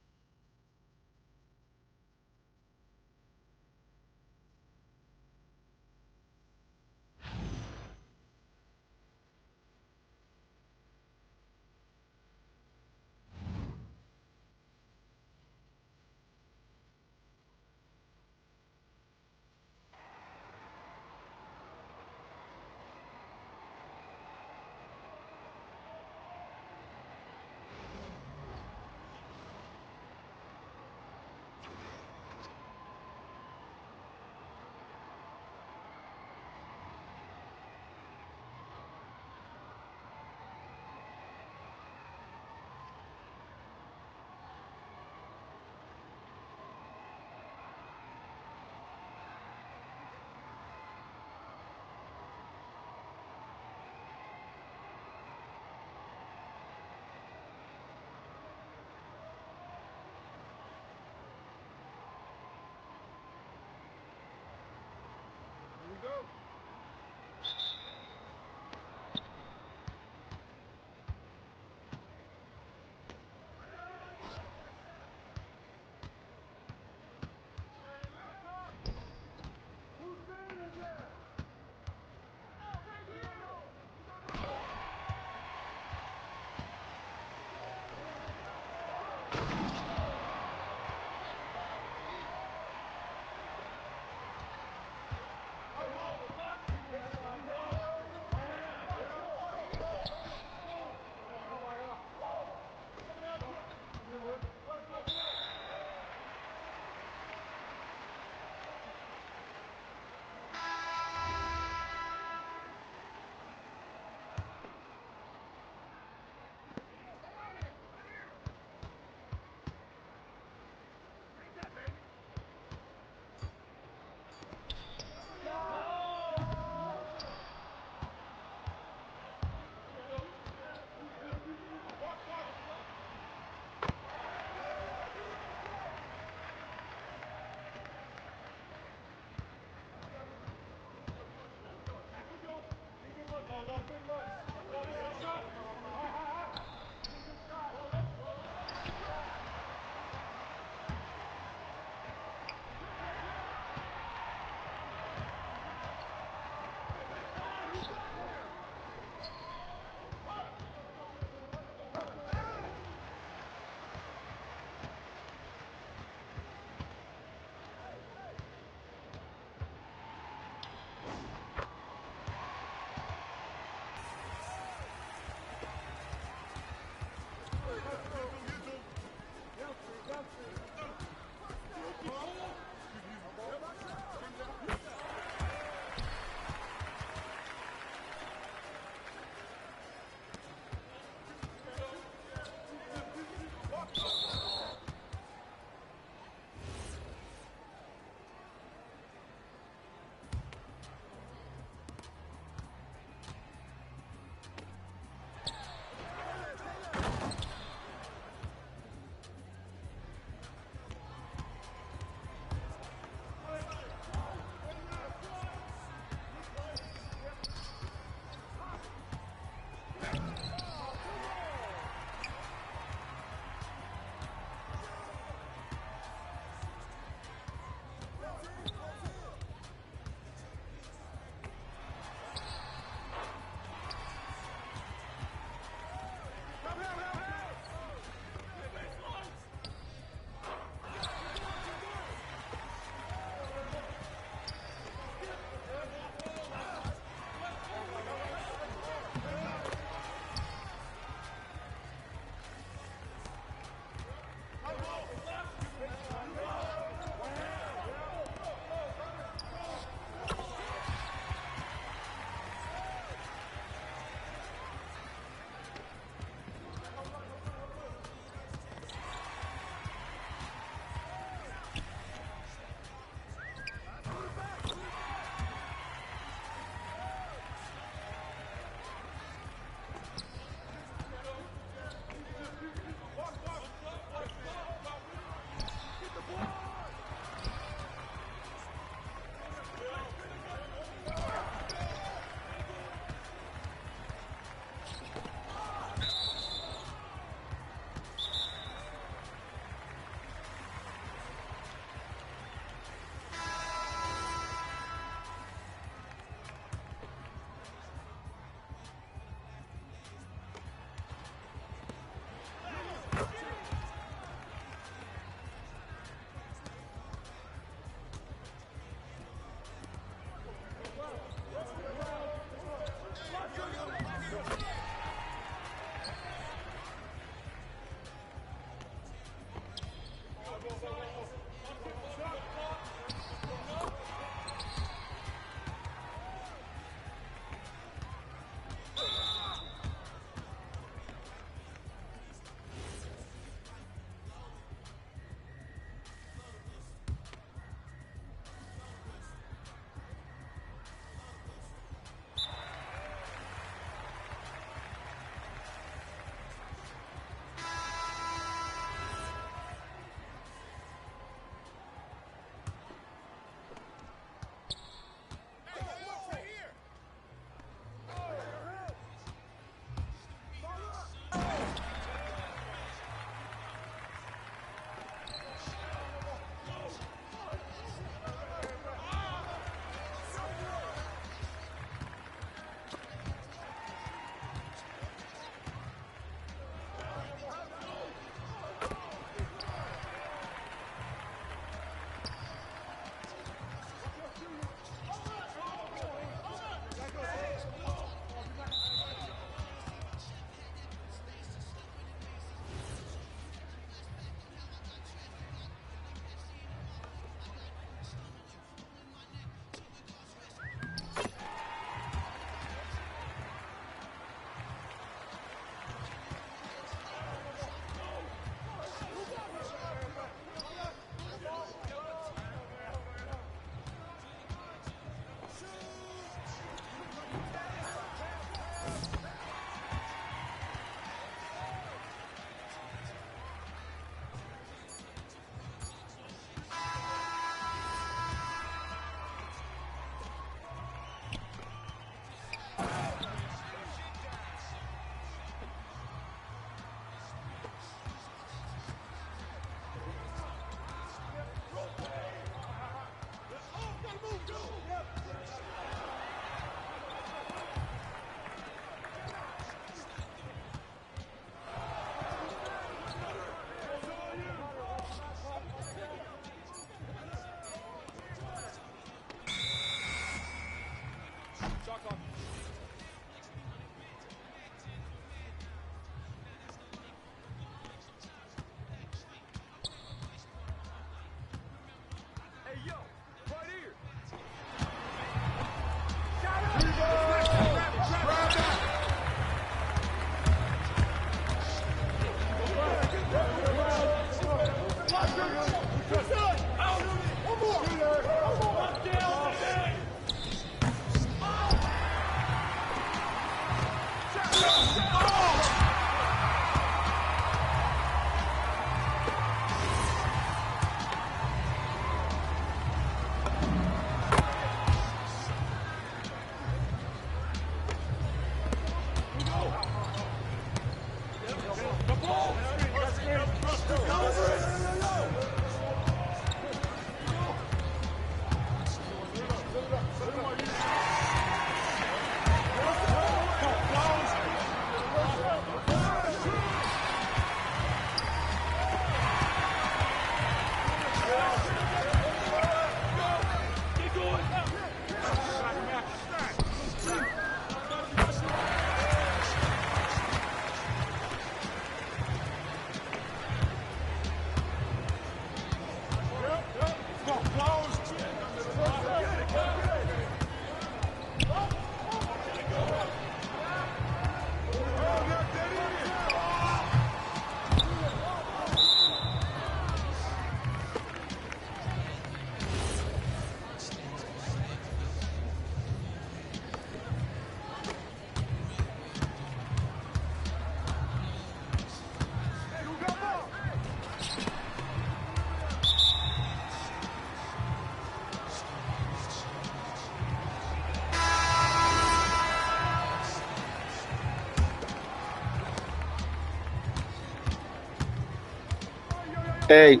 Hey.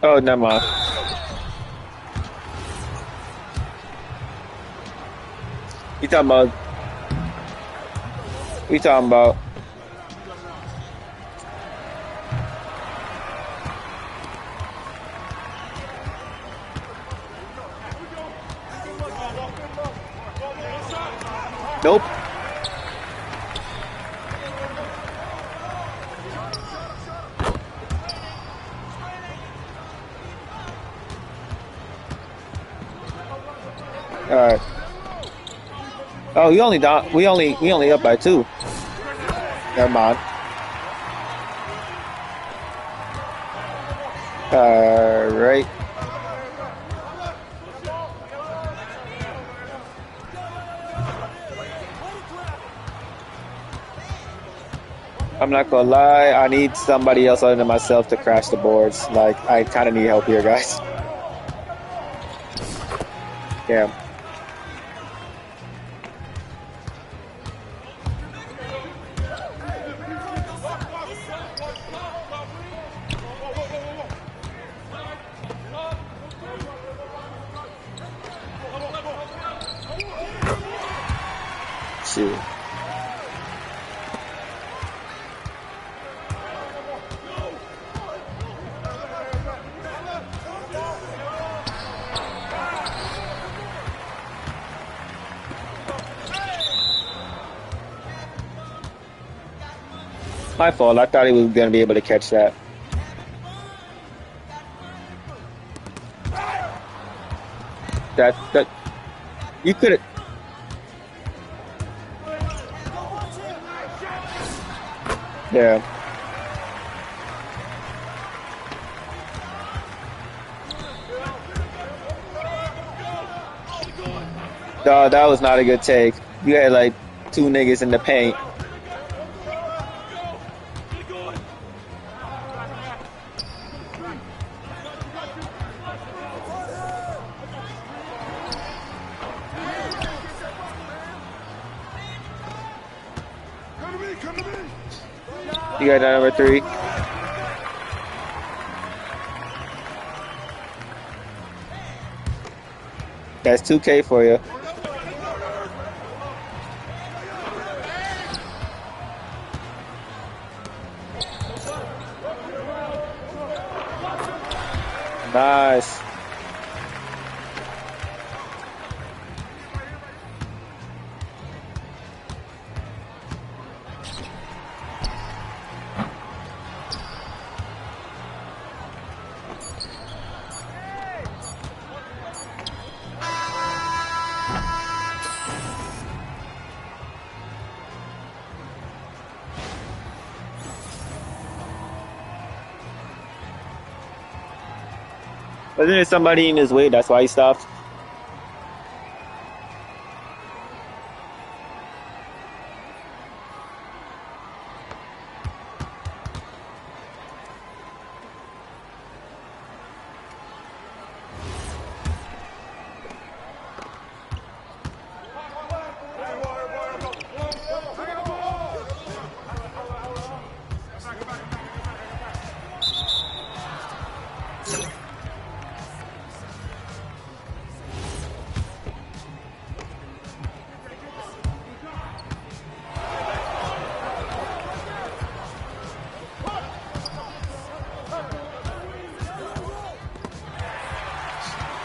Oh, never mind. You talking about? We talking about? Nope. All right. Oh, you only down. We only up by 2. Never mind. All right. I'm not gonna lie. I need somebody else other than myself to crash the boards. Like, I kind of need help here, guys. Yeah. Shoot. My fault. I thought he was going to be able to catch that. That you could have. Yeah. Dog, that was not a good take. You had like 2 niggas in the paint. You got that number 3. That's 2K for you. Nice. Wasn't there somebody in his way? That's why he stopped.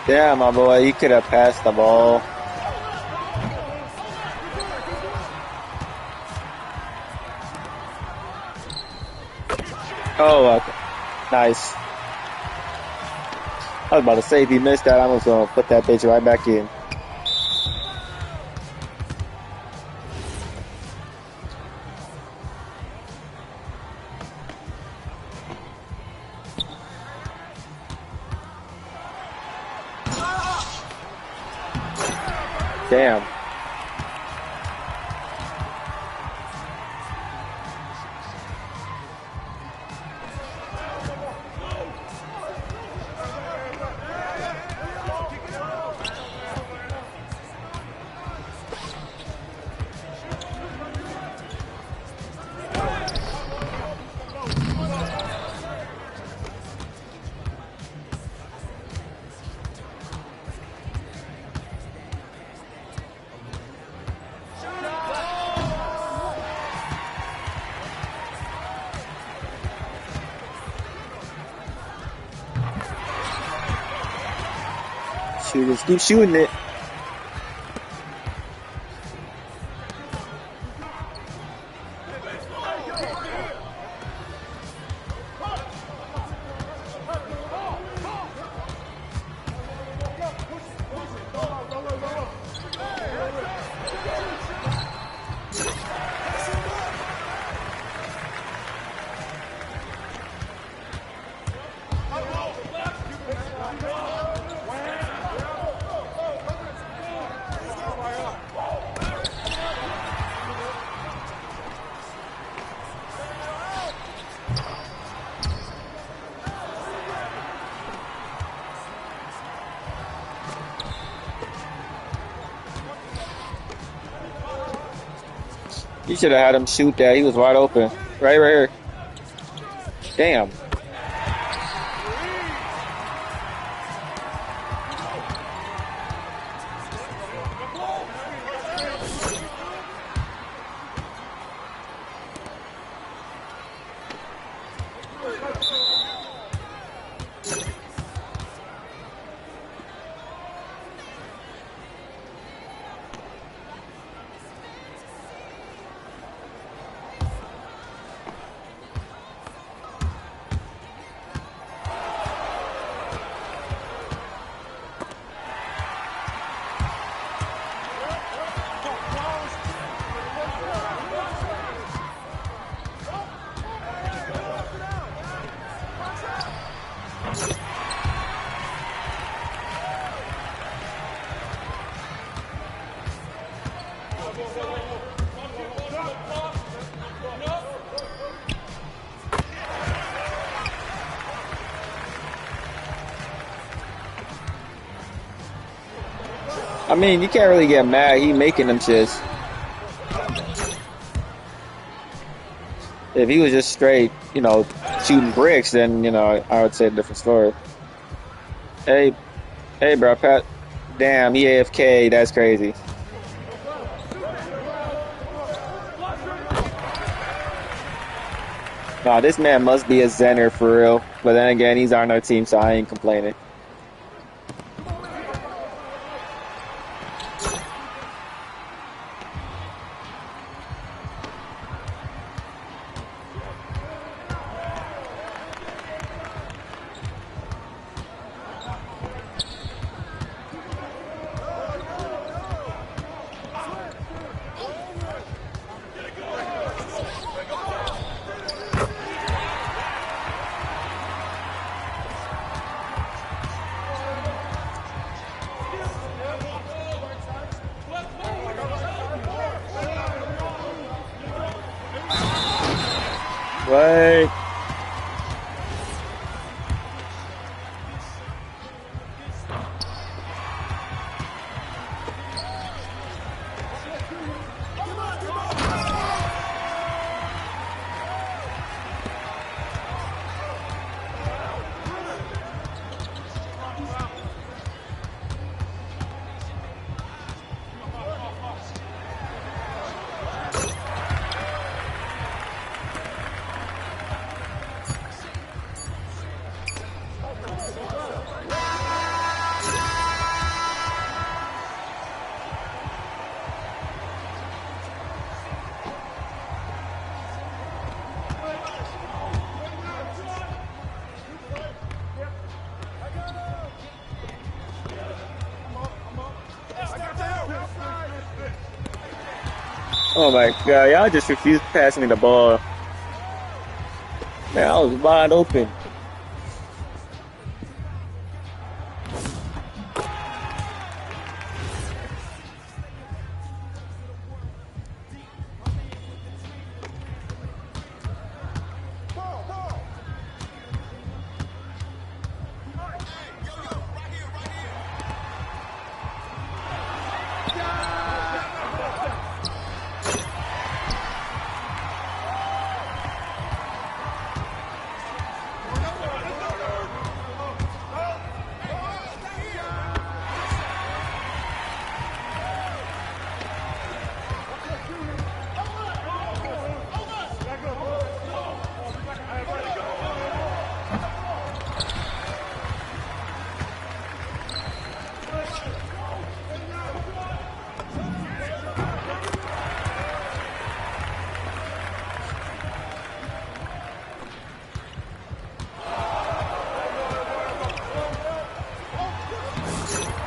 Yeah, my boy, you could have passed the ball. Oh, okay. Nice. I was about to say, if he missed that, I was going to put that bitch right back in. Damn. Shoot, just keep shooting it. You should have had him shoot that. He was wide open. Right here. Damn. I mean, you can't really get mad. He making them shits. If he was just straight, you know, shooting bricks, then, you know, I would say a different story. Hey, bro, Pat. Damn, he AFK. That's crazy. Nah, this man must be a Zenner for real. But then again, he's on our team, so I ain't complaining. Right. Oh my god, y'all just refused to pass me the ball. Man, I was wide open.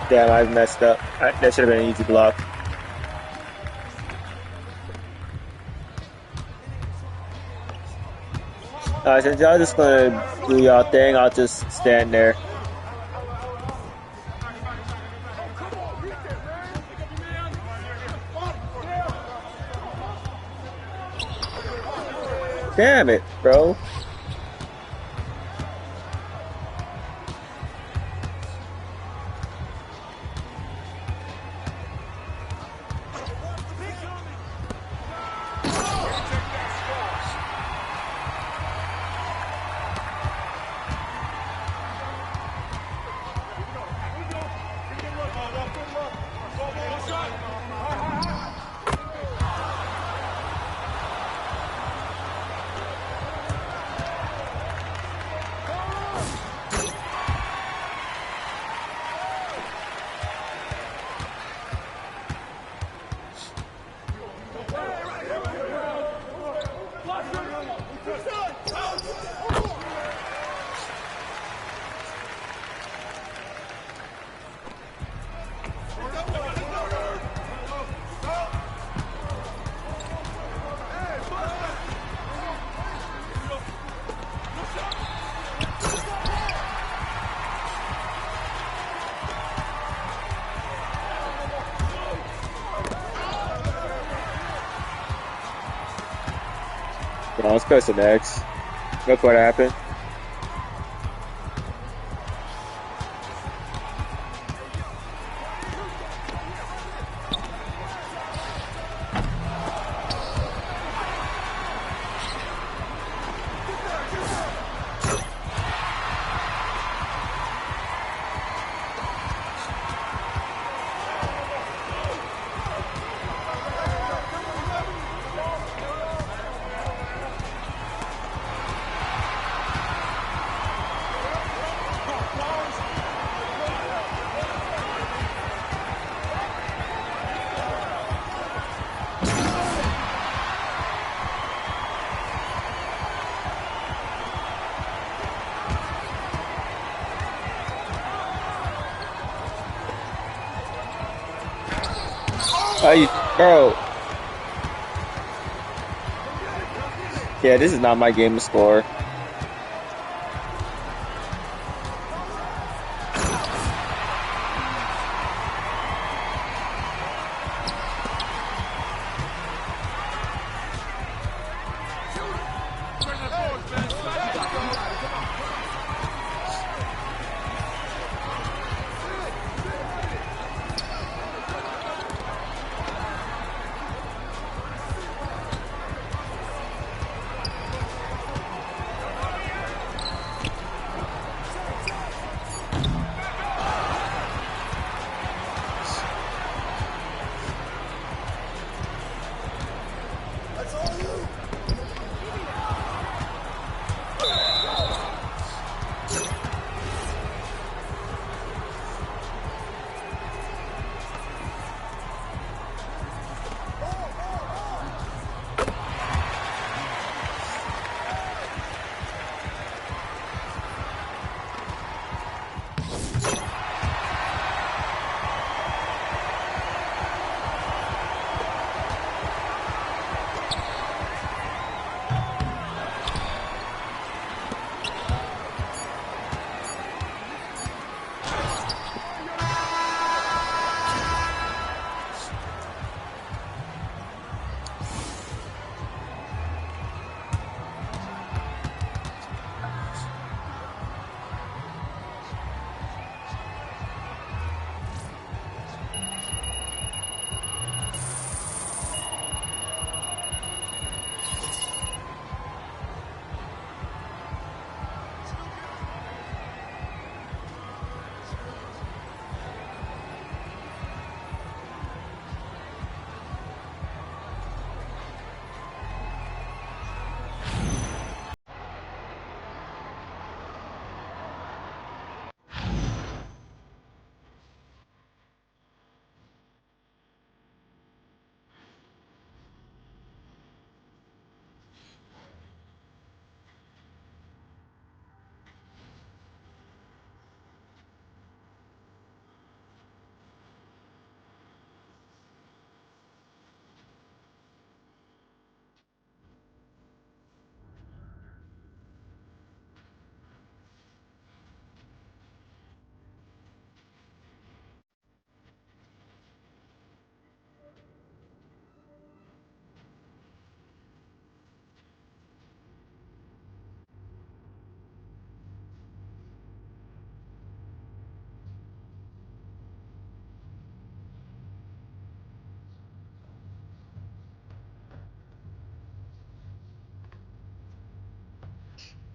Damn, I messed up. That should have been an easy block. Alright, since y'all just gonna do y'all thing, I'll just stand there. Damn it, bro. Come on, let's press the next. Look what happened. Hey, bro. Yeah, this is not my game to score.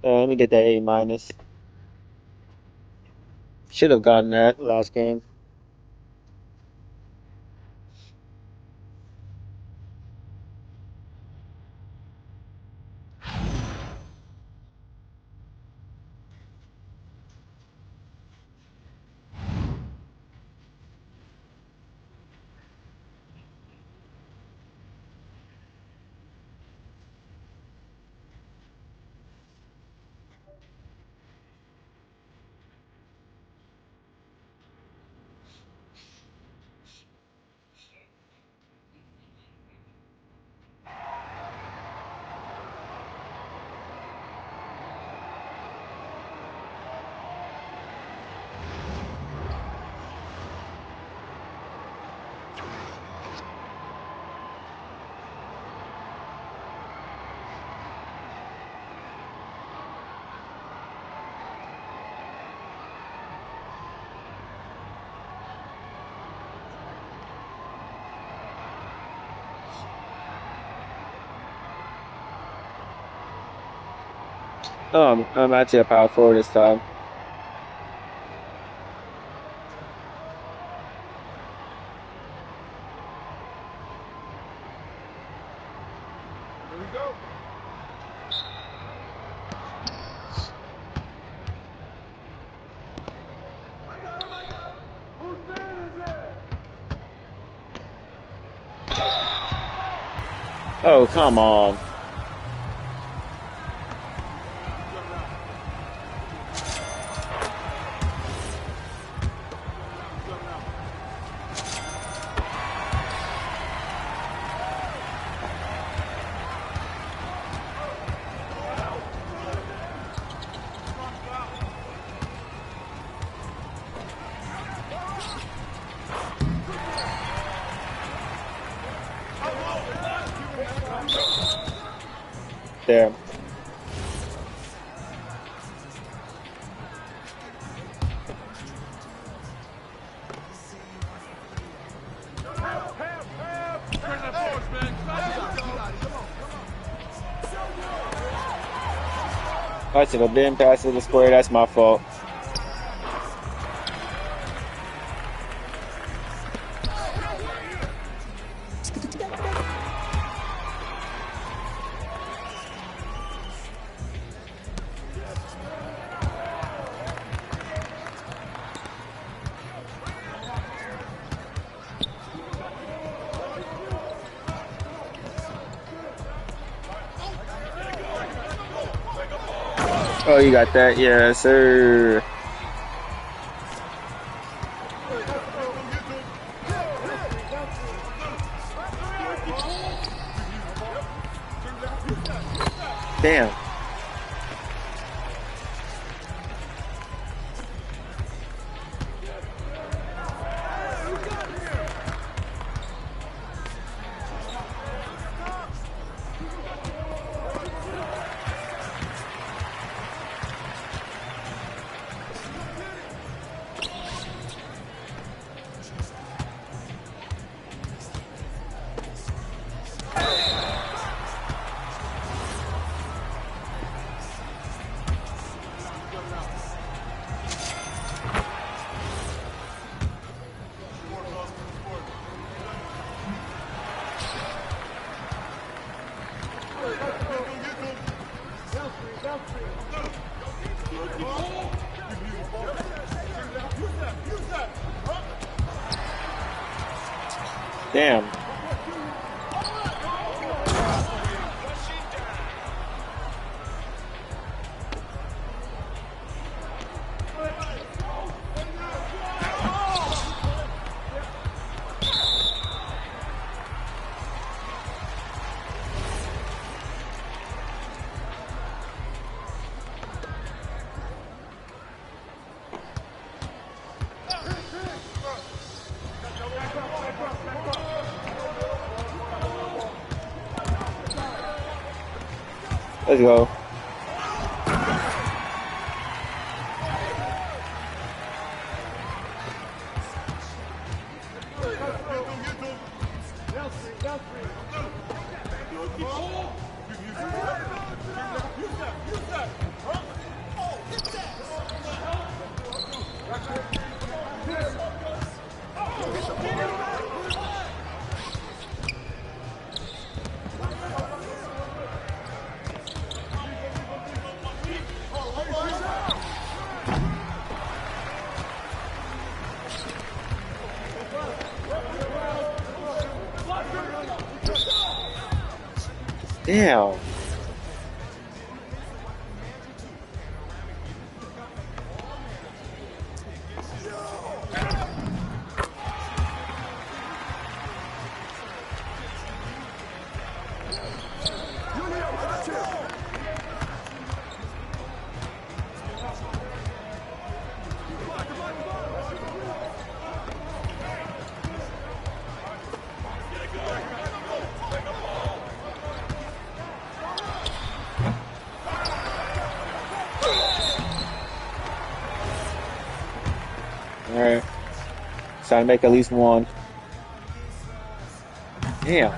Let me get that A minus. Should have gotten that last game. I'm actually a power forward this time. Here we go. Oh, come on. There. I should have been past the square. That's my fault. Oh, you got that? Yes, sir. Damn. Damn. Let's go. Damn. All right. Trying to make at least one. Damn.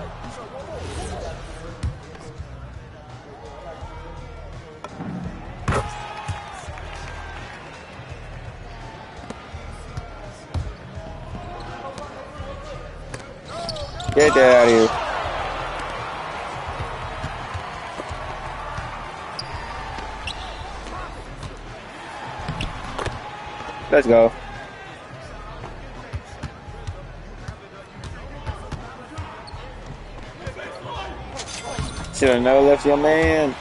Get that out of here. Let's go. Should have never left your man.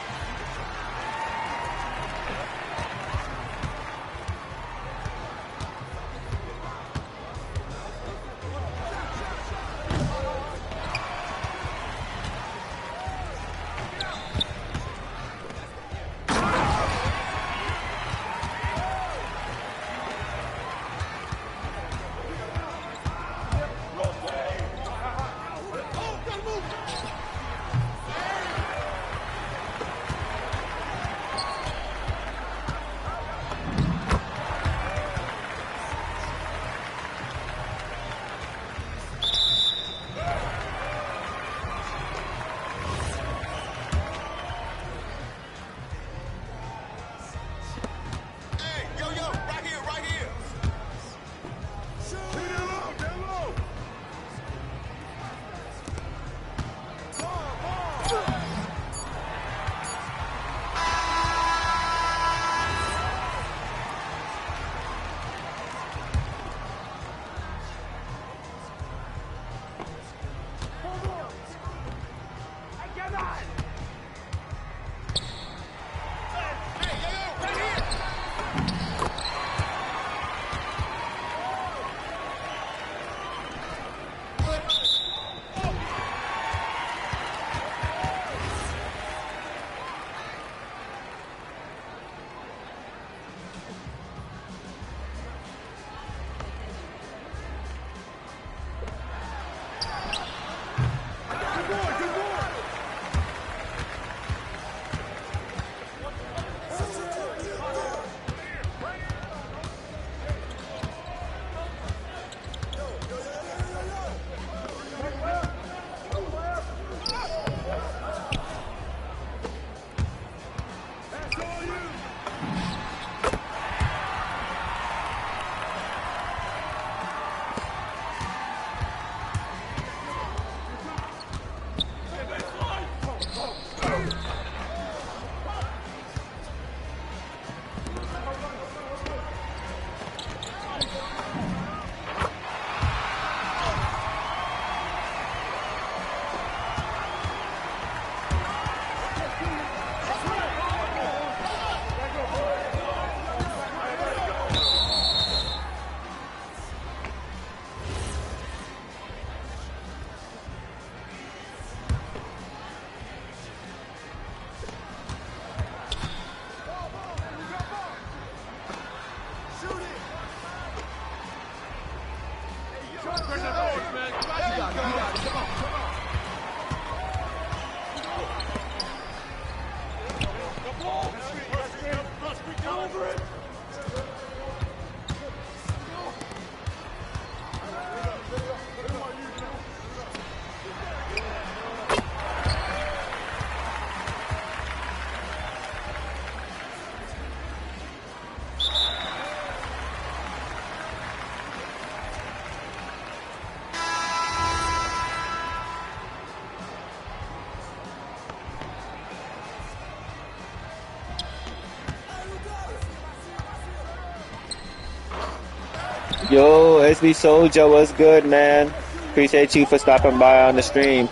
Yo, SB Soja, what's good, man? Appreciate you for stopping by on the stream.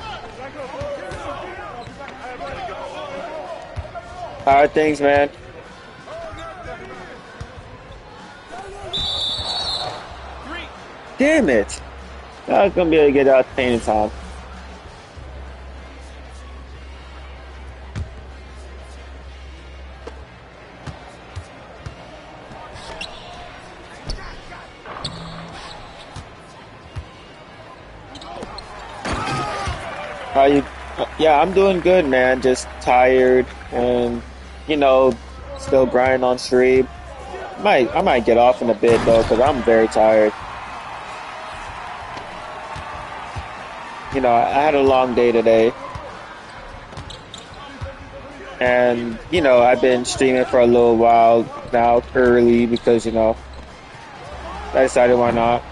How are things, man? Damn it! I was gonna be able to get out the paint in time. How you? Yeah, I'm doing good, man. Just tired and, you know, still grinding on stream. I might get off in a bit though, cause I'm very tired. You know, I had a long day today, and you know, I've been streaming for a little while now, early because you know, I decided why not.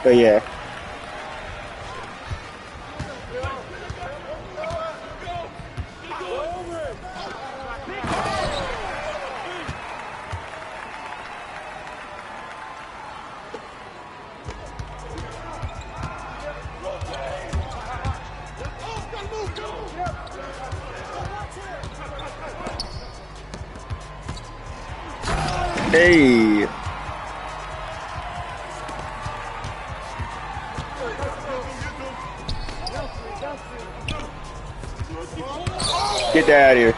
But yeah. Hey. Get that out of here.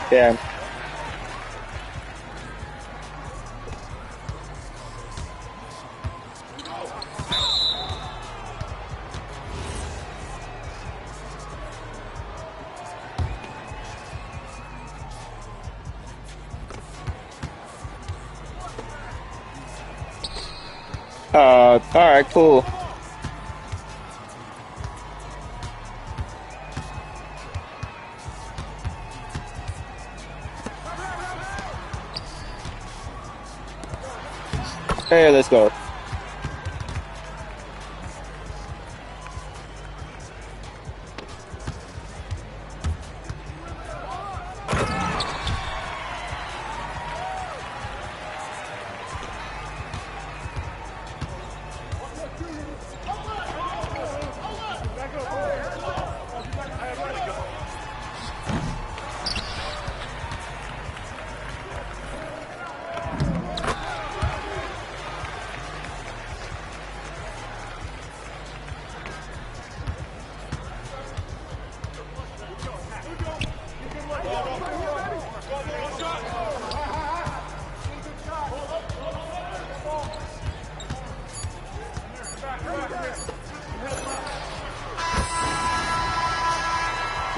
Damn. Alright, cool. Hey, let's go.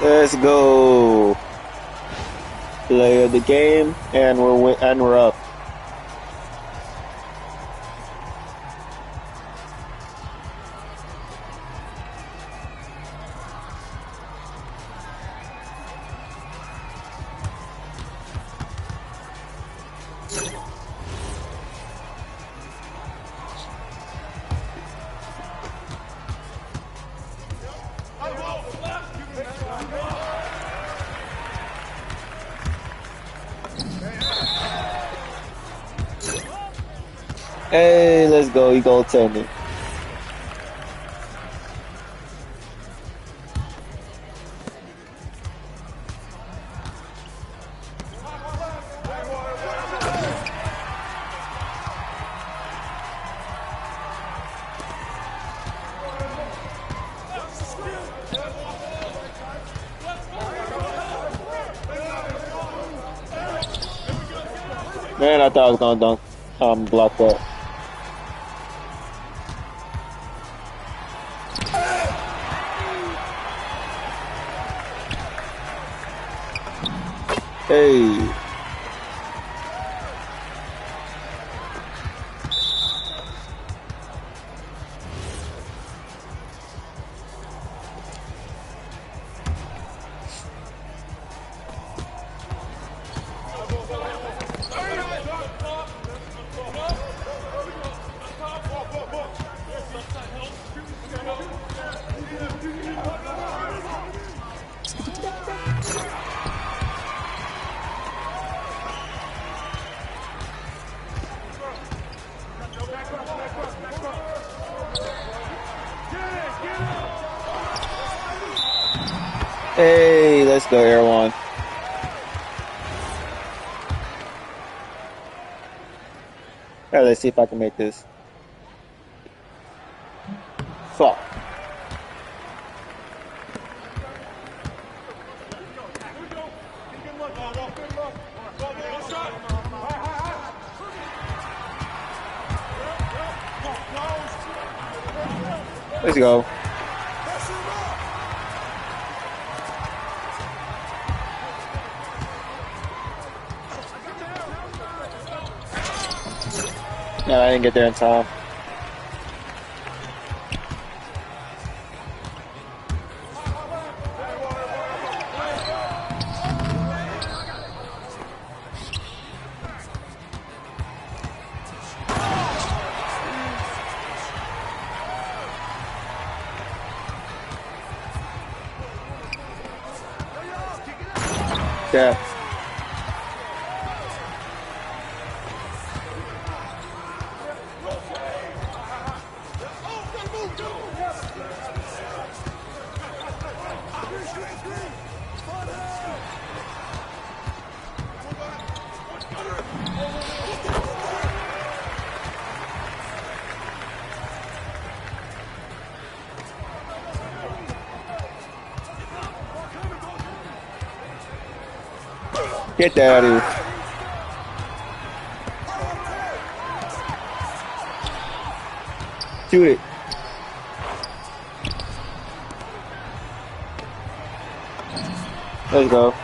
Let's go. Play of the game, and we're up. Hey, let's go, you goaltending. Man, I thought I was gonna dunk, block that. Hey. Hey, let's go, Air One. All right, let's see if I can make this. Fuck. Let's go. No, I didn't get there in time. Yeah. Get that out of here. Shoot it. Let's go.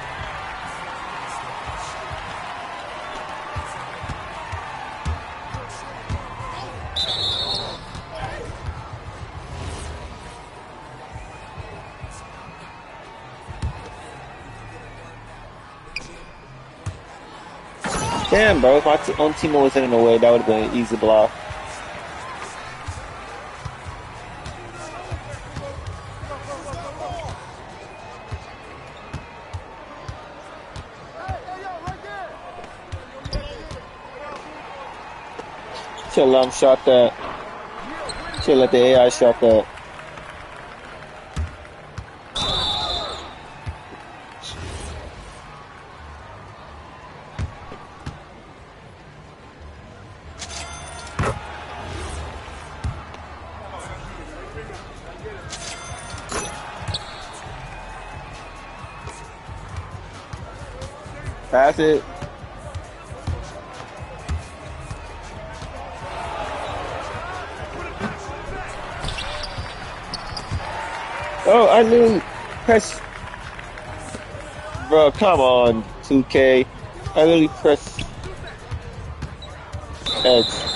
Damn, bro. If my own team wasn't in the way, that would have been an easy block. Should let him shot that. Should let the AI shot that. Pass it. Oh, I knew. Press. Bro, come on, 2K. I literally press X.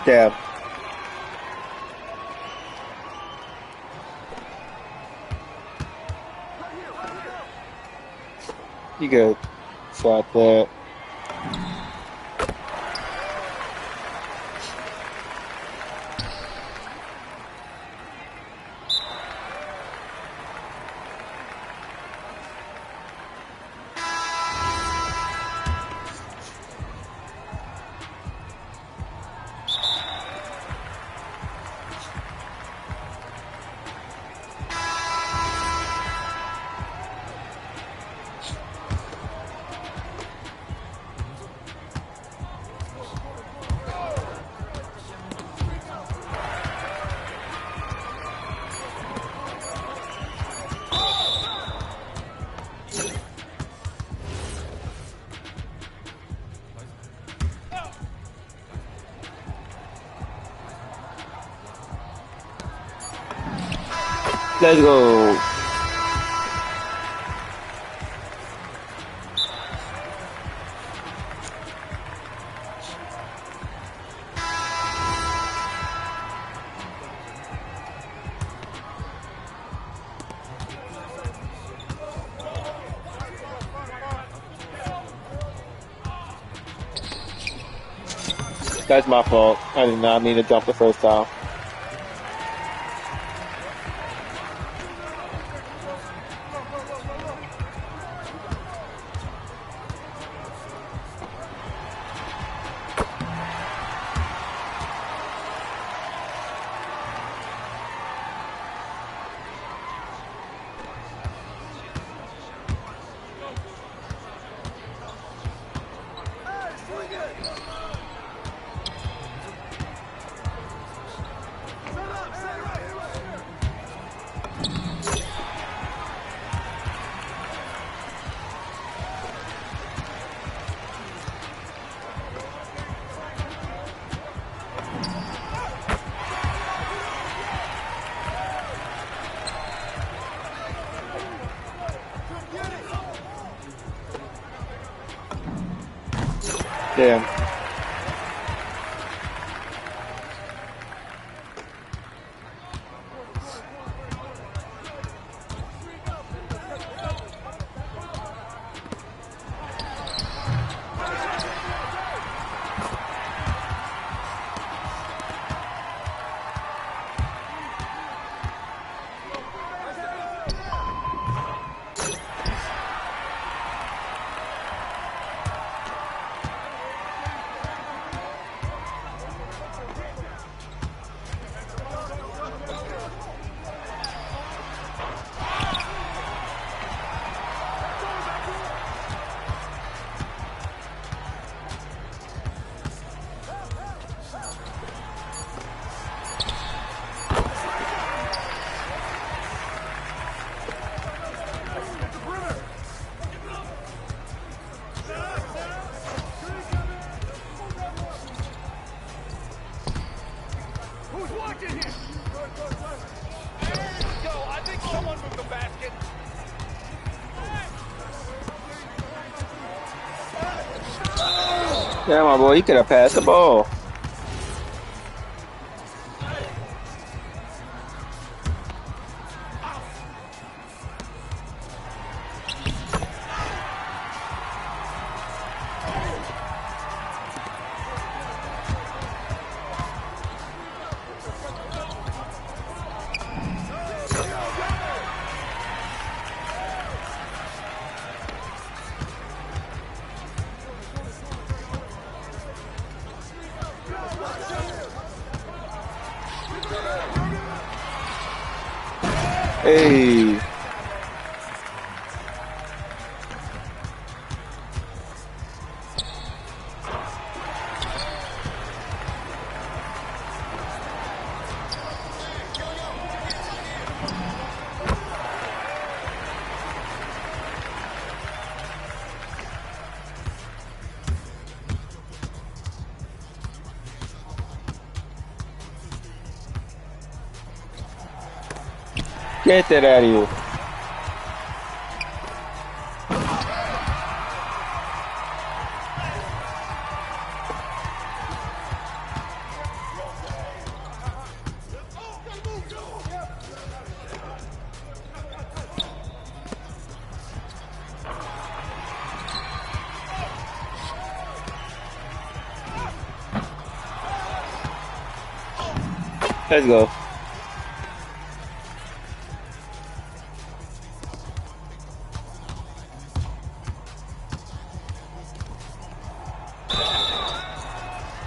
Damn. You good. Shot that. Let's go. That's my fault. I did not mean to jump the first time. Damn. Who's watching here? Yo, I think someone moved the basket. Yeah, my boy, he could have passed the ball. Hey. Get that out of here. Let's go.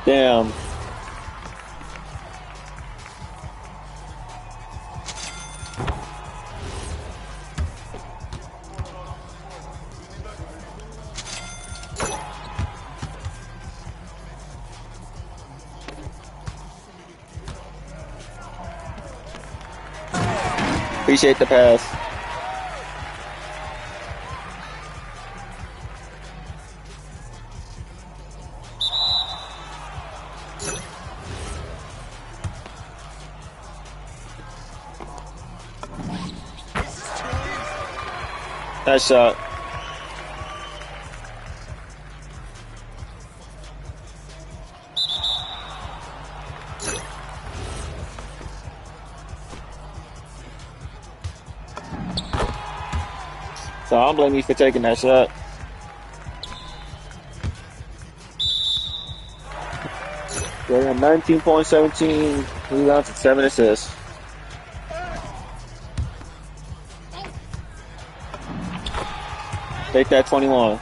Damn. Appreciate the pass. Nice shot. So I don't blame you for taking that shot. Jordan 19.17 rebounds and 7 assists. Take that 21.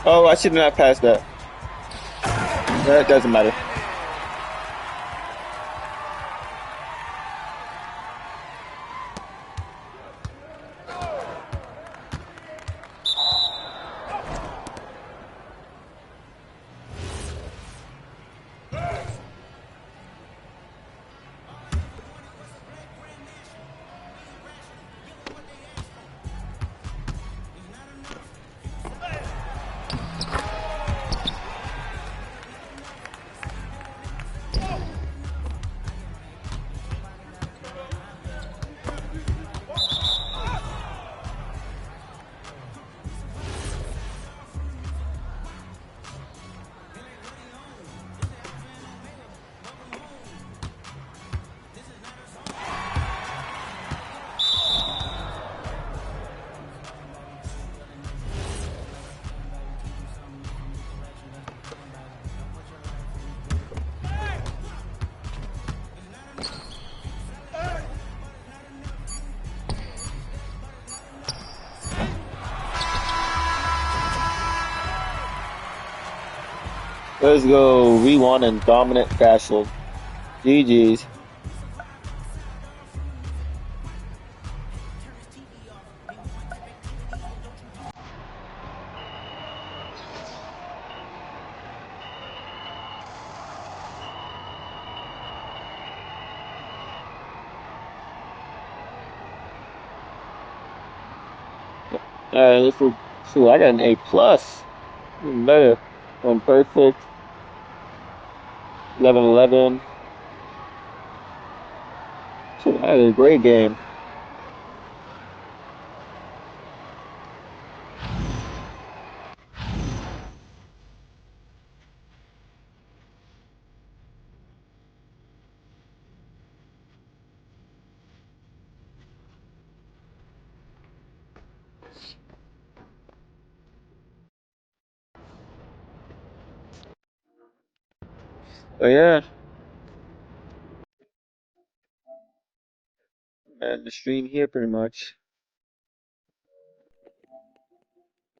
Oh, I should not pass that. That doesn't matter. Let's go. We won in dominant fashion. GG's. This is, shoot, I got an A plus. Even better. One perfect. 11-11. Shoot, I had a great game. But yeah, and the stream here pretty much.